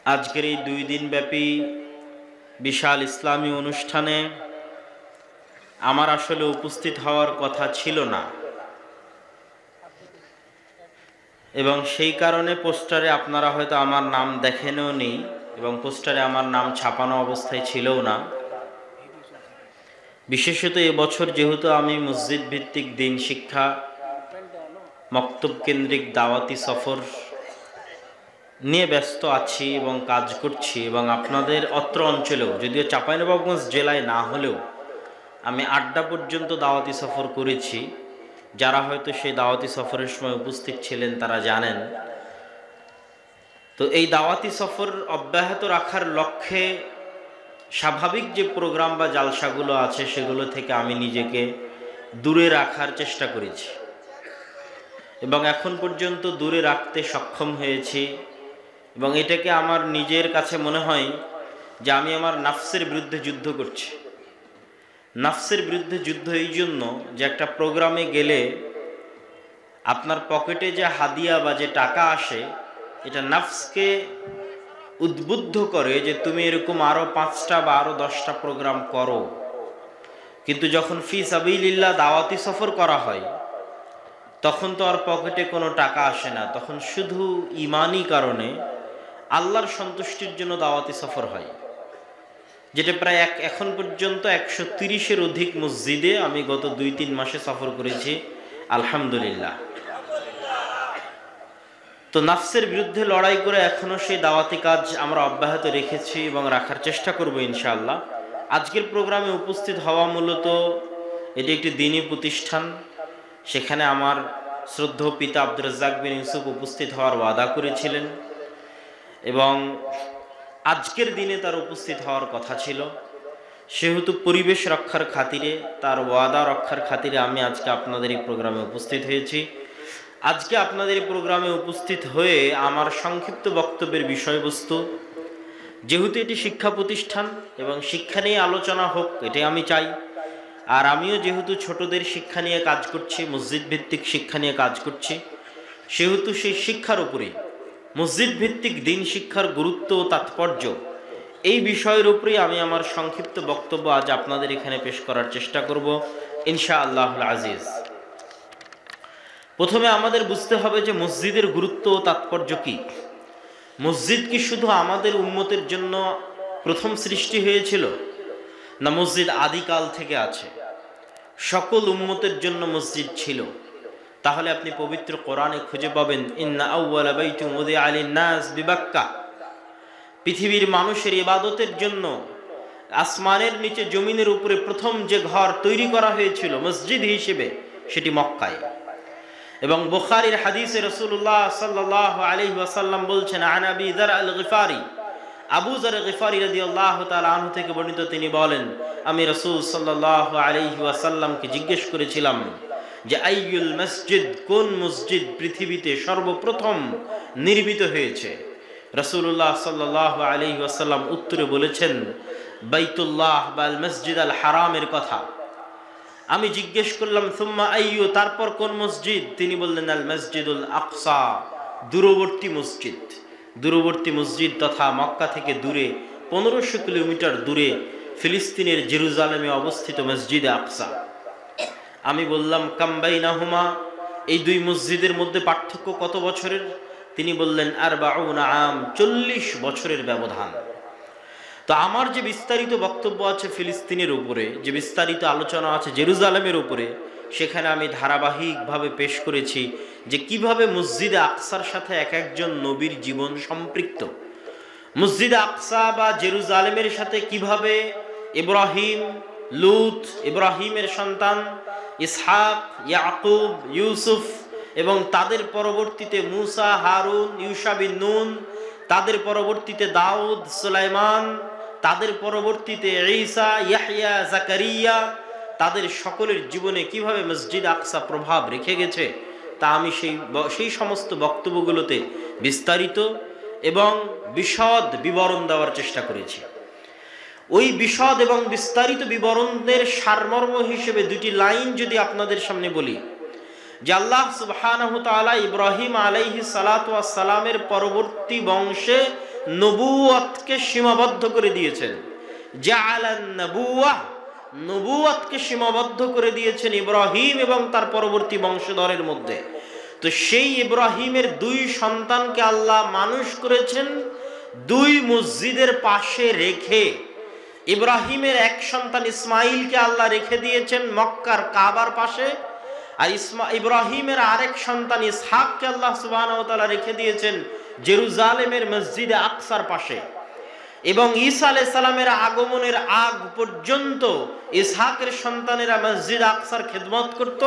আজকের এই 2 দিন ব্যাপী বিশাল ইসলামী অনুষ্ঠানে আমার আসলে উপস্থিত হওয়ার কথা ছিল না, এবং সেই কারণে পোস্টারে আপনারা হয়তো আমার নাম দেখেনও নি, এবং পোস্টারে আমার নাম ছাপানো অবস্থায় ছিলও না। বিশেষত এবছর যেহেতু আমি মসজিদ ভিত্তিক দিন শিক্ষা মক্তব কেন্দ্রিক দাওয়াতি সফর নিয়ে ব্যস্ত আছি এবং কাজ করছি, এবং আপনাদের অত্র অঞ্চলেও, যদিও চাঁপাইনবাবগঞ্জ জেলায় না হলেও আমি আড্ডা পর্যন্ত দাওয়াতি সফর করেছি। যারা হয়তো সেই দাওয়াতি সফরের সময় উপস্থিত ছিলেন তারা জানেন। তো এই দাওয়াতি সফর অব্যাহত রাখার লক্ষ্যে স্বাভাবিক যে প্রোগ্রাম বা জালসাগুলো আছে সেগুলো থেকে আমি নিজেকে দূরে রাখার চেষ্টা করেছি, এবং এখন পর্যন্ত দূরে রাখতে সক্ষম হয়েছি। এবং এটাকে আমার নিজের কাছে মনে হয় যে আমি আমার নাফসের বিরুদ্ধে যুদ্ধ করছি। নাফসের বিরুদ্ধে যুদ্ধ এই জন্য যে একটা প্রোগ্রামে গেলে আপনার পকেটে যে হাদিয়া বা যে টাকা আসে, এটা নাফসকে উদ্বুদ্ধ করে যে তুমি এরকম আরও 5টা বা আরও 10টা প্রোগ্রাম করো। কিন্তু যখন ফি সাবিলিল্লাহ দাওয়াতি সফর করা হয় তখন তো আর পকেটে কোনো টাকা আসে না, তখন শুধু ইমানি কারণে আল্লাহর সন্তুষ্টির জন্য দাওয়াতি সফর হয়, যেটা প্রায় এখন পর্যন্ত 130-এর অধিক মসজিদে আমি গত 2-3 মাসে সফর করেছি, আলহামদুলিল্লাহ। তো নাফসের বিরুদ্ধে লড়াই করে এখনো সেই দাওয়াতি কাজ আমরা অব্যাহত রেখেছি এবং রাখার চেষ্টা করব ইনশাআল্লাহ। আজকের প্রোগ্রামে উপস্থিত হওয়া মূলত এটি একটি দ্বীনী প্রতিষ্ঠান, সেখানে আমার শ্রদ্ধেয় পিতা আব্দুর রাজ্জাক বিন ইউসুফ উপস্থিত হওয়ার ওয়াদা করেছিলেন, এবং আজকের দিনে তার উপস্থিত হওয়ার কথা ছিল। সেহেতু পরিবেশ রক্ষার খাতিরে, তার ওয়াদা রক্ষার খাতিরে আমি আজকে আপনাদের এই প্রোগ্রামে উপস্থিত হয়েছি। আজকে আপনাদের এই প্রোগ্রামে উপস্থিত হয়ে আমার সংক্ষিপ্ত বক্তব্যের বিষয়বস্তু, যেহেতু এটি শিক্ষা প্রতিষ্ঠান এবং শিক্ষা নিয়ে আলোচনা হোক এটাই আমি চাই, আর আমিও যেহেতু ছোটদের শিক্ষা নিয়ে কাজ করছি, মসজিদ ভিত্তিক শিক্ষা নিয়ে কাজ করছি, সেহেতু সেই শিক্ষার উপরে মসজিদ ভিত্তিক দিন শিক্ষার গুরুত্ব ও তাৎপর্য এই বিষয়ের উপরেই আমি আমার সংক্ষিপ্ত বক্তব্য আজ আপনাদের এখানে পেশ করার চেষ্টা করব ইনশাআল্লাহুল আজিজ। প্রথমে আমাদের বুঝতে হবে যে মসজিদের গুরুত্ব ও তাৎপর্য কি। মসজিদ কি শুধু আমাদের উম্মতের জন্য প্রথম সৃষ্টি হয়েছিল, না মসজিদ আদিকাল থেকে আছে? সকল উম্মতের জন্য মসজিদ ছিল। তাহলে আপনি পবিত্র কোরআনে খুঁজে পাবেন ইন্না আউওয়ালা বাইতুন উযিআ লিন-নাস বিবাক্কা, পৃথিবীর মানুষের ইবাদতের জন্য আসমানের নিচে জমিনের উপরে প্রথম যে ঘর তৈরি করা হয়েছিল মসজিদ হিসেবে সেটি মক্কায়। এবং বুখারীর হাদিসে রাসূলুল্লাহ সাল্লাল্লাহু আলাইহি ওয়াসাল্লাম বলছেন, আন আবি যার আল-গিফারি, আবু যার গিফারি রাদিয়াল্লাহু তাআলা আনহু থেকে বর্ণিত, তিনি বলেন আমি রাসূল সাল্লাল্লাহু আলাইহি ওয়াসাল্লামকে জিজ্ঞেস করেছিলাম যে আইয়ুল মসজিদ, কোন মসজিদ পৃথিবীতে সর্বপ্রথম নির্মিত হয়েছে? রাসূলুল্লাহ সাল্লাল্লাহু আলাইহি ওয়াসাল্লাম উত্তরে বলেছেন বাইতুল্লাহ বা আল মসজিদ আল হারামের কথা। আমি জিজ্ঞেস করলাম সুম্মা আইয়ু, তারপর কোন মসজিদ? তিনি বললেন আল মসজিদুল আকসা, দূরবর্তী মসজিদ। দূরবর্তী মসজিদ তথা মক্কা থেকে দূরে 1500 কিলোমিটার দূরে ফিলিস্তিনের জেরুজালেমে অবস্থিত মসজিদে আকসা। আমি বললাম কাম বাইনাহুমা, এই 2 মসজিদের মধ্যে পার্থক্য কত বছরের? তিনি বললেন 40 আম, 40 বছরের ব্যবধান। তো আমার যে বিস্তারিত বক্তব্য আছে ফিলিস্তিনের উপরে, যে বিস্তারিত আলোচনা আছে জেরুজালেমের উপরে, সেখানে আমি ধারাবাহিকভাবে পেশ করেছি যে কিভাবে মসজিদে আকসার সাথে এক একজন নবীর জীবন সম্পৃক্ত। মসজিদে আকসা বা জেরুজালেমের সাথে কিভাবে ইব্রাহিম, লূত, ইব্রাহিমের সন্তান ইসহাক, ইয়াকুব, ইউসুফ, এবং তাদের পরবর্তীতে মুসা, হারুন, ইউশা বিন নুন, তাদের পরবর্তীতে দাউদ, সুলাইমান, তাদের পরবর্তীতে ঈসা, ইয়াহইয়া, জাকারিয়া, তাদের সকলের জীবনে কিভাবে মসজিদ আকসা প্রভাব রেখে গেছে তা আমি সেই সমস্ত বক্তব্যগুলোতে বিস্তারিত এবং বিশদ বিবরণ দেওয়ার চেষ্টা করেছি। ওই বিশদ এবং বিস্তারিত বিবরণের সারমর্ম হিসেবে 2টি লাইন যদি আপনাদের সামনে বলি, যে আল্লাহ সুবহানাহু তাআলা ইব্রাহিম আলাইহিস সালাতু ওয়াস সালামের পরবর্তী বংশে নবুয়তকে সীমাবদ্ধ করে দিয়েছেন। জাআলান নবুওয়াহ, নবুয়তকে সীমাবদ্ধ করে দিয়েছেন ইব্রাহিম এবং তার পরবর্তী বংশধরের মধ্যে। তো সেই ইব্রাহিমের দুই সন্তানকে আল্লাহ মানুষ করেছেন দুই মসজিদের পাশে রেখে। ইব্রাহিমের এক সন্তান ইসমাইলকে আল্লাহ রেখে দিয়েছেন মক্কার কাবার পাশে, আর ইব্রাহিমের আরেক সন্তান ইসহাককে আল্লাহ সুবহানাহু ওয়া তাআলা রেখে দিয়েছেন জেরুজালেমের মসজিদে আকসার পাশে। এবং ঈসা আলাইহিস সালামের আগমনের আগ পর্যন্ত ইসহাকের সন্তানেরা মসজিদ আকসার খেদমত করত,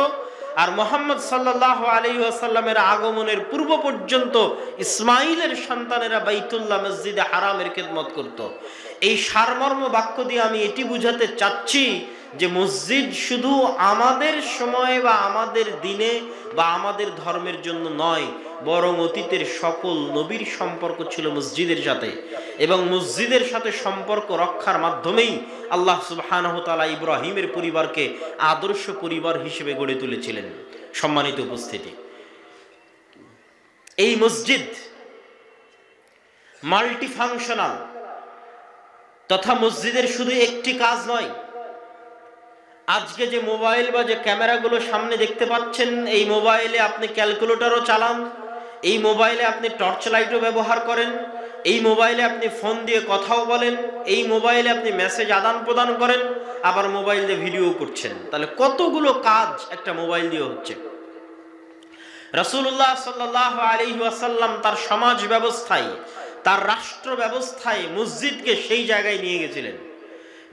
আর মুহাম্মদ সাল্লাল্লাহু আলাইহি ওয়াসাল্লামের আগমনের পূর্ব পর্যন্ত ইসমাইলের সন্তানেরা বাইতুল্লাহ মসজিদে হারামের খেদমত করত। এই সারমর্ম বাক্য দিয়ে আমি এটি বুঝাতে চাচ্ছি যে মসজিদ শুধু আমাদের সময়ে বা আমাদের দিনে বা আমাদের ধর্মের জন্য নয়, বরং অতীতের সকল নবীর সম্পর্ক ছিল মসজিদের সাথে, এবং মসজিদের সাথে সম্পর্ক রক্ষার মাধ্যমেই আল্লাহ সুবহানাহু ওয়া তাআলা ইব্রাহিমের পরিবারকে আদর্শ পরিবার হিসেবে গড়ে তুলেছিলেন। সম্মানিত উপস্থিতি, এই মসজিদ মাল্টিফাংশনাল, তথা মসজিদের শুধু একটি কাজ নয়। আজকে যে মোবাইল বা যে ক্যামেরাগুলো সামনে দেখতে পাচ্ছেন, এই মোবাইলে আপনি ক্যালকুলেটরও চালান, এই মোবাইলে আপনি টর্চ লাইটও ব্যবহার করেন, এই মোবাইলে আপনি ফোন দিয়ে কথাও বলেন, এই মোবাইলে আপনি মেসেজ আদান প্রদান করেন, আবার মোবাইল দিয়ে ভিডিও করছেন। তাহলে কতগুলো কাজ একটা মোবাইল দিয়ে হচ্ছে। রাসূলুল্লাহ সাল্লাল্লাহু আলাইহি ওয়াসাল্লাম তার সমাজ ব্যবস্থায়, তার রাষ্ট্র ব্যবস্থায় মসজিদকে সেই জায়গায় নিয়ে গেছিলেন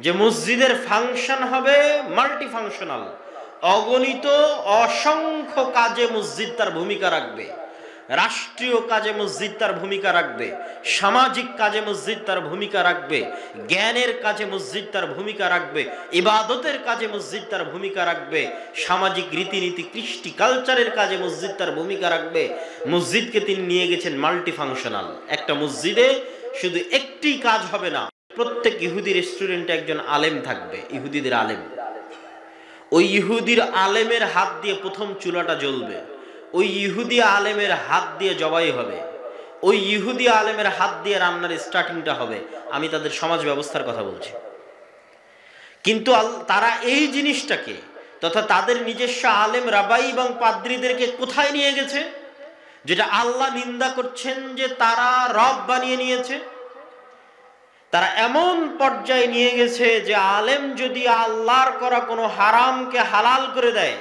যে মসজিদের ফাংশন হবে মাল্টিফাংশনাল। অগণিত অসংখ্য কাজে মসজিদ তার ভূমিকা রাখবে। রাষ্ট্রীয় কাজে মসজিদ তার ভূমিকা রাখবে, সামাজিক কাজে মসজিদ তার ভূমিকা রাখবে, জ্ঞানের কাজে মসজিদ তার ভূমিকা রাখবে, ইবাদতের কাজে মসজিদ তার ভূমিকা রাখবে, সামাজিক রীতিনীতি কৃষ্টি কালচারের কাজে মসজিদ তার ভূমিকা রাখবে। মসজিদকে তিনি নিয়ে গেছেন মাল্টিফাংশনাল। একটা মসজিদে শুধু একটি কাজ হবে না, প্রত্যেক ইহুদি রেস্টুরেন্টে একজন আলেম থাকবে, ইহুদিদের আলেম। ওই ইহুদির আলেমের হাত দিয়ে প্রথম চুলাটা জ্বলবে, ওই ইহুদি আলেমের হাত দিয়ে জবাই হবে, ওই ইহুদি আলেমের হাত দিয়ে রান্নার স্টার্টিংটা হবে। আমি তাদের সমাজ ব্যবস্থার কথা বলছি। কিন্তু তারা এই জিনিসটাকে, তথা তাদের নিজস্ব আলেম রাবাই এবং পাদ্রীদেরকে কোথায় নিয়ে গেছে, যেটা আল্লাহ নিন্দা করছেন যে তারা রব বানিয়ে নিয়েছে। তারা এমন পর্যায়ে নিয়ে গেছে যে আলেম যদি আল্লাহর করা কোনো হারামকে হালাল করে দেয়,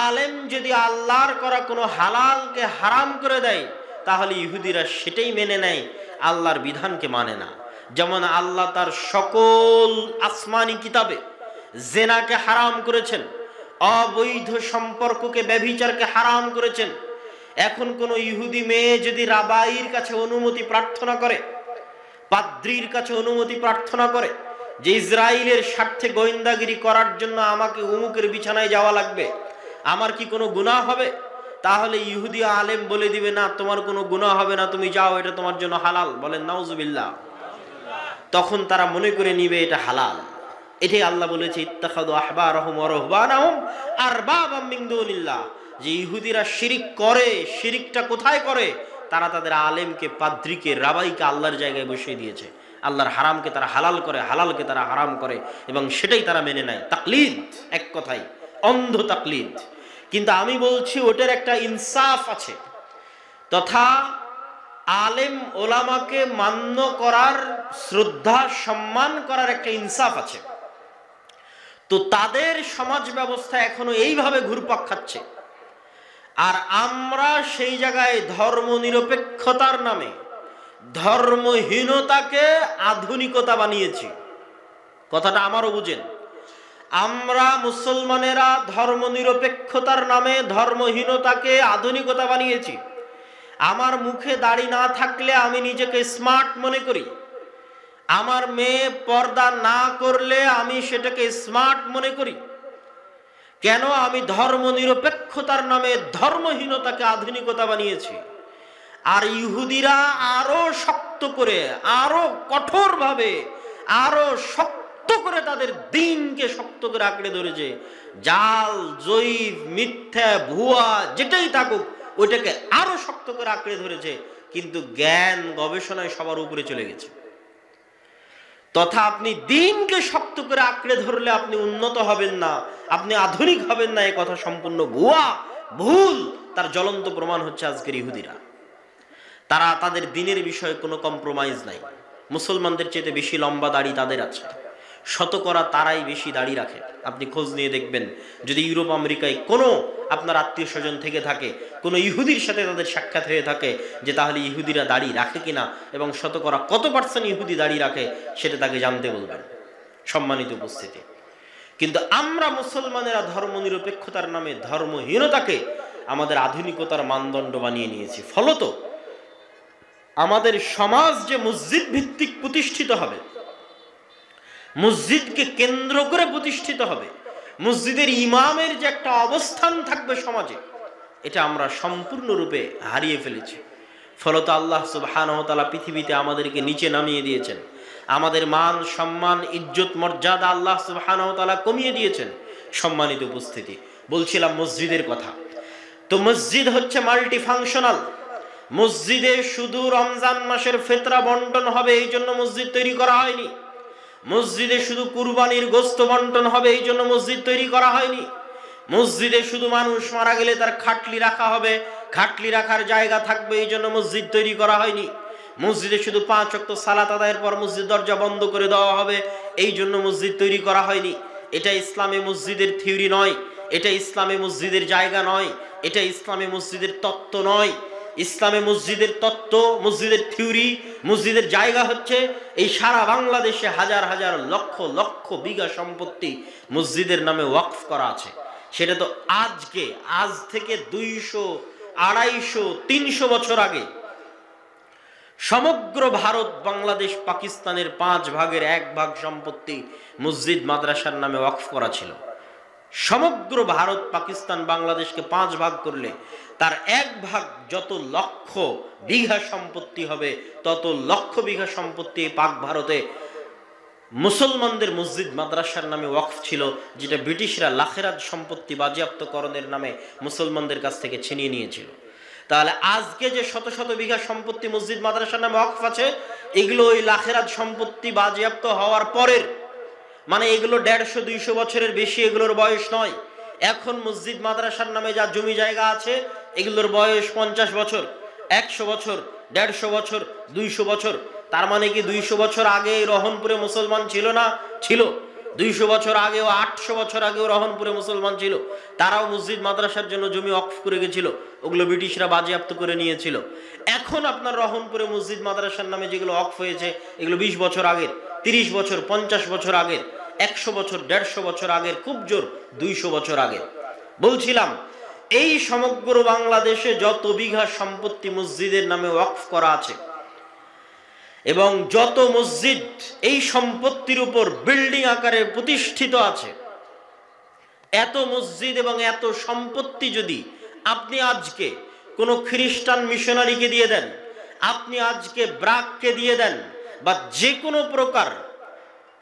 আলেম যদি আল্লাহর করা কোনো হালালকে হারাম করে দেয়, তাহলে ইহুদিরা সেটাই মেনে নেয়, আল্লাহর বিধানকে মানে না। যেমন আল্লাহ তার সকল আসমানি কিতাবে জেনাকে হারাম করেছেন, অবৈধ সম্পর্ককে, ব্যভিচারকে হারাম করেছেন। এখন কোনো ইহুদি মেয়ে যদি রাবাইর কাছে অনুমতি প্রার্থনা করে, পাদ্রীর কাছে অনুমতি প্রার্থনা করে যে ইসরায়েলের স্বার্থে গোয়েন্দাগিরি করার জন্য আমাকে উমুকের বিছানায় যাওয়া লাগবে, আমার কি কোনো গুনাহ হবে? তাহলে ইহুদি আলেম বলে দিবে, না, তোমার কোনো গুনাহ হবে না, তুমি যাও, এটা তোমার জন্য হালাল। বলেন নাউজুবিল্লাহ। তখন তারা মনে করে নিবে এটা হালাল। এটাই আল্লাহ বলেছে, ইত্তাখাযু আহবারহুম ওয়া রুহবানাহুম আরবাবাম মিন দুনিল্লাহ। যে ইহুদিরা শিরিক করে, শিরিকটা কোথায় করে? তারা তাদের আলেমকে, পাদ্রীকে, রাবাইকে আল্লাহর জায়গায় বসিয়ে দিয়েছে। আল্লাহর হারামকে তারা হালাল করে, হালালকে তারা হারাম করে, এবং সেটাই তারা মেনে নেয়। তাকলিদ, এক কথায় অন্ধ তাকলিদ। কিন্তু আমি বলছি ওটার একটা ইনসাফ আছে, তথা আলেম ওলামাকে মান্য করার, শ্রদ্ধা সম্মান করার একটা ইনসাফ আছে। তো তাদের সমাজ ব্যবস্থা এখনো এইভাবে ঘুরপাক খাচ্ছে, আর আমরা সেই জায়গায় ধর্ম নিরপেক্ষতার নামে ধর্মহীনতাকে আধুনিকতা বানিয়েছি। কথাটা আমারও বুঝেন। আমরা মুসলমানেরা ধর্ম নিরপেক্ষতার নামে ধর্মহীনতাকে আধুনিকতা বানিয়েছি। আমার মুখে দাড়ি না থাকলে আমি নিজেকে স্মার্ট মনে করি, আমার মেয়ে পর্দা না করলে আমি সেটাকে স্মার্ট মনে করি। কেন? আমি ধর্ম নিরপেক্ষতার নামে ধর্মহীনতাকে আধুনিকতা বানিয়েছি। আর ইহুদিরা আরো শক্ত করে, আরো কঠোরভাবে, আরো শক্ত করে তাদের দ্বীনকে শক্ত করে আঁকড়ে ধরেছে। জাল, জয়ীফ, মিথ্যা, ভুয়া যেটাই থাকুক, ওইটাকে আরো শক্ত করে আঁকড়ে ধরেছে। কিন্তু জ্ঞান গবেষণায় সবার উপরে চলে গেছে। তথা আপনি দিনকে শক্ত করে আঁকড়ে ধরলে আপনি উন্নত হবেন না, আপনি আধুনিক হবেন না, এ কথা সম্পূর্ণ ভুয়া, ভুল। তার জ্বলন্ত প্রমাণ হচ্ছে আজকের ইহুদিরা। তারা তাদের দিনের বিষয়ে কোনো কম্প্রোমাইজ নাই। মুসলমানদের চেয়ে বেশি লম্বা দাড়ি তাদের আছে, শতকরা তারাই বেশি দাড়ি রাখে। আপনি খোঁজ নিয়ে দেখবেন, যদি ইউরোপ আমেরিকায় কোনো আপনার আত্মীয় স্বজন থেকে থাকে, কোনো ইহুদির সাথে তাদের সাক্ষাৎ হয়ে থাকে, যে তাহলে ইহুদিরা দাড়ি রাখে কিনা এবং শতকরা কত পার্সেন্ট ইহুদি দাড়ি রাখে, সেটা তাকে জানতে বলবেন। সম্মানিত উপস্থিতি, কিন্তু আমরা মুসলমানেরা ধর্মনিরপেক্ষতার নামে ধর্মহীনতাকে আমাদের আধুনিকতার মানদণ্ড বানিয়ে নিয়েছি। ফলত আমাদের সমাজ যে মসজিদ ভিত্তিক প্রতিষ্ঠিত হবে, মসজিদকে কেন্দ্র করে প্রতিষ্ঠিত হবে, মসজিদের ইমামের যে একটা অবস্থান থাকবে সমাজে, এটা আমরা সম্পূর্ণরূপে হারিয়ে ফেলেছি। ফলত আল্লাহ সুবহানাহু ওয়া তাআলা পৃথিবীতে আমাদেরকে নিচে নামিয়ে দিয়েছেন। আমাদের মান সম্মান ইজ্জত মর্যাদা আল্লাহ সুবহানাহু ওয়া তাআলা কমিয়ে দিয়েছেন। সম্মানিত উপস্থিতি, বলছিলাম মসজিদের কথা। তো মসজিদ হচ্ছে মাল্টি ফাংশনাল। মসজিদে শুধু রমজান মাসের ফিতরা বন্টন হবে এই জন্য মসজিদ তৈরি করা হয়নি। মসজিদে শুধু কুরবানির গোশত বন্টন হবে এই জন্য মসজিদ তৈরি করা হয়নি। মসজিদে শুধু মানুষ মারা গেলে তার খাটলি রাখা হবে, খাটলি রাখার জায়গা থাকবে এই জন্য মসজিদ তৈরি করা হয়নি। মসজিদে শুধু 5 ওয়াক্ত সালাত আদায়ের পর মসজিদ দরজা বন্ধ করে দেওয়া হবে এই জন্য মসজিদ তৈরি করা হয়নি। এটা ইসলামে মসজিদের থিওরি নয়, এটা ইসলামে মসজিদের জায়গা নয়, এটা ইসলামে মসজিদের তত্ত্ব নয়। ইসলামে মসজিদের তত্ত্ব, মসজিদের থিওরি, মসজিদের জায়গা হচ্ছে এই সারা বাংলাদেশে হাজার হাজার লক্ষ লক্ষ বিঘা সম্পত্তি মসজিদের নামে ওয়াকফ করা আছে। সেটা তো আজ থেকে 200, 250, 300 বছর আগে সমগ্র ভারত, বাংলাদেশ, পাকিস্তানের 5 ভাগের 1 ভাগ সম্পত্তি মসজিদ মাদ্রাসার নামে ওয়াকফ করা ছিল। সমগ্র ভারত, পাকিস্তান, বাংলাদেশকে 5 ভাগ করলে তার 1 ভাগ যত লক্ষ বিঘা সম্পত্তি হবে, তত লক্ষ বিঘা সম্পত্তি পাক ভারতে মুসলমানদের মসজিদ মাদ্রাসার নামে ওয়াকফ ছিল, যেটা ব্রিটিশরা লাখেরাত সম্পত্তি বাজেয়াপ্তকরণের নামে মুসলমানদের কাছ থেকে ছিনিয়ে নিয়েছিল। তাহলে আজকে যে শত শত বিঘা সম্পত্তি মসজিদ মাদ্রাসার নামে ওয়াকফ আছে, এগুলো ওই লাখেরাত সম্পত্তি বাজেয়াপ্ত হওয়ার পরের, মানে এগুলো 150-200 বছরের বেশি এগুলোর বয়স নয়। এখন মসজিদ মাদ্রাসার নামে যা জমি জায়গা আছে, এগুলোর বয়স 50 বছর, 100 বছর, 150 বছর, 200 বছর। তার মানে কি 200 বছর আগে রহনপুরে মুসলমান ছিল না? ছিল। 200 বছর আগেও, 800 বছর আগেও রহনপুরে মুসলমান ছিল। তারাও মসজিদ মাদ্রাসার জন্য জমি ওয়াকফ করে গেছিল, ওগুলো ব্রিটিশরা বাজেয়াপ্ত করে নিয়েছিল। এখন আপনার রহনপুরে মসজিদ মাদ্রাসার নামে যেগুলো ওয়াকফ হয়েছে, এগুলো 20 বছর আগের, 30 বছর, 50 বছর আগের, 100 বছর, 150 বছর আগের, খুব জোর 200 বছর আগের। বলছিলাম, এই সমগ্র বাংলাদেশে যত বিঘা সম্পত্তি মসজিদের নামে ওয়াকফ করা আছে এবং যত মসজিদ এই সম্পত্তির উপর বিল্ডিং আকারে প্রতিষ্ঠিত আছে, এত মসজিদ এবং এত সম্পত্তি যদি আপনি আজকে কোনো খ্রিস্টান মিশনারিকে দিয়ে দেন, আপনি আজকে ব্রাককে দিয়ে দেন, বা যে কোনো প্রকার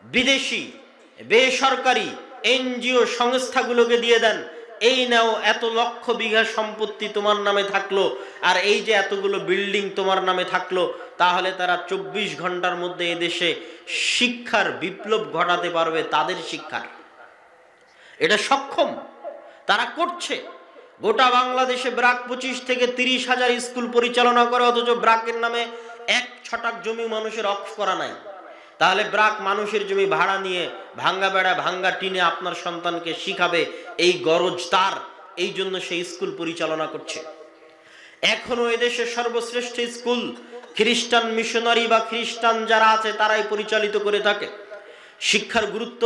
বিদেশি বেসরকারি এনজিও সংস্থাগুলোকে দিয়ে দেন, এই নাও এত লক্ষ বিঘা সম্পত্তি তোমার নামে থাকলো, আর এই যে এতগুলো বিল্ডিং তোমার নামে থাকলো, তাহলে তারা 24 ঘন্টার মধ্যে এদেশে শিক্ষার বিপ্লব ঘটাতে পারবে। তাদের শিক্ষার এটা সক্ষম, তারা করছে। গোটা বাংলাদেশে ব্রাক 25 থেকে 30 হাজার স্কুল পরিচালনা করে, অথচ ব্রাকের নামে 1 ছটাক জমি মানুষের ওয়াকফ করা নাই। তাহলে ব্রাক মানুষের জমি ভাড়া নিয়ে ভাঙ্গা বেড়া ভাঙ্গা টিনে আপনার সন্তানকে শিখাবে, এই গরজ তার, এই জন্য সেই স্কুল পরিচালনা করছে। এখনো এদেশের সর্বশ্রেষ্ঠ স্কুল খ্রিস্টান মিশনারি বা খ্রিস্টান যারা আছে তারাই পরিচালিত করে থাকে। শিক্ষার গুরুত্ব,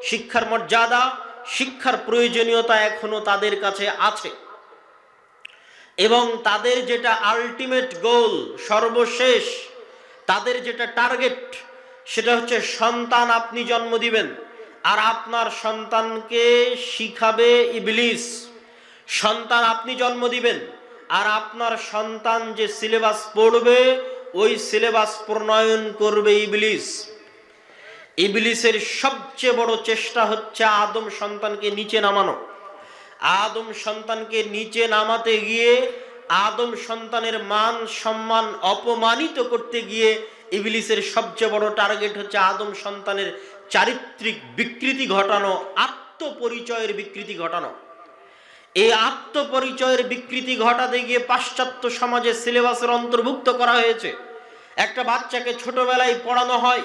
শিক্ষার মর্যাদা, শিক্ষার প্রয়োজনীয়তা এখনো তাদের কাছে আছে, এবং তাদের যেটা আলটিমেট গোল, সর্বশেষ তাদের যেটা টার্গেট, সেটা হচ্ছে সন্তান আপনি জন্ম দিবেন আর আপনার সন্তানকে শিখাবে ইবলিস। সন্তান আপনি জন্ম দিবেন আর আপনার সন্তান যে সিলেবাস পড়বে, ওই সিলেবাস প্রণয়ন করবে ইবলিস। ইবলিসের সবচেয়ে বড় চেষ্টা হচ্ছে আদম সন্তানকে নিচে নামানো। আদম সন্তানকে নিচে নামাতে গিয়ে আদম সন্তানের মান সম্মান অপমানিত করতে গিয়ে ইবলিসের সবচেয়ে বড় টার্গেট হচ্ছে আদম সন্তানের চারিত্রিক বিকৃতি ঘটানো, আত্মপরিচয়ের বিকৃতি ঘটানো। এই আত্মপরিচয়ের বিকৃতি ঘটাতে গিয়ে পাশ্চাত্য সমাজে সিলেবাসের অন্তর্ভুক্ত করা হয়েছে। একটা বাচ্চাকে ছোটবেলায় পড়ানো হয়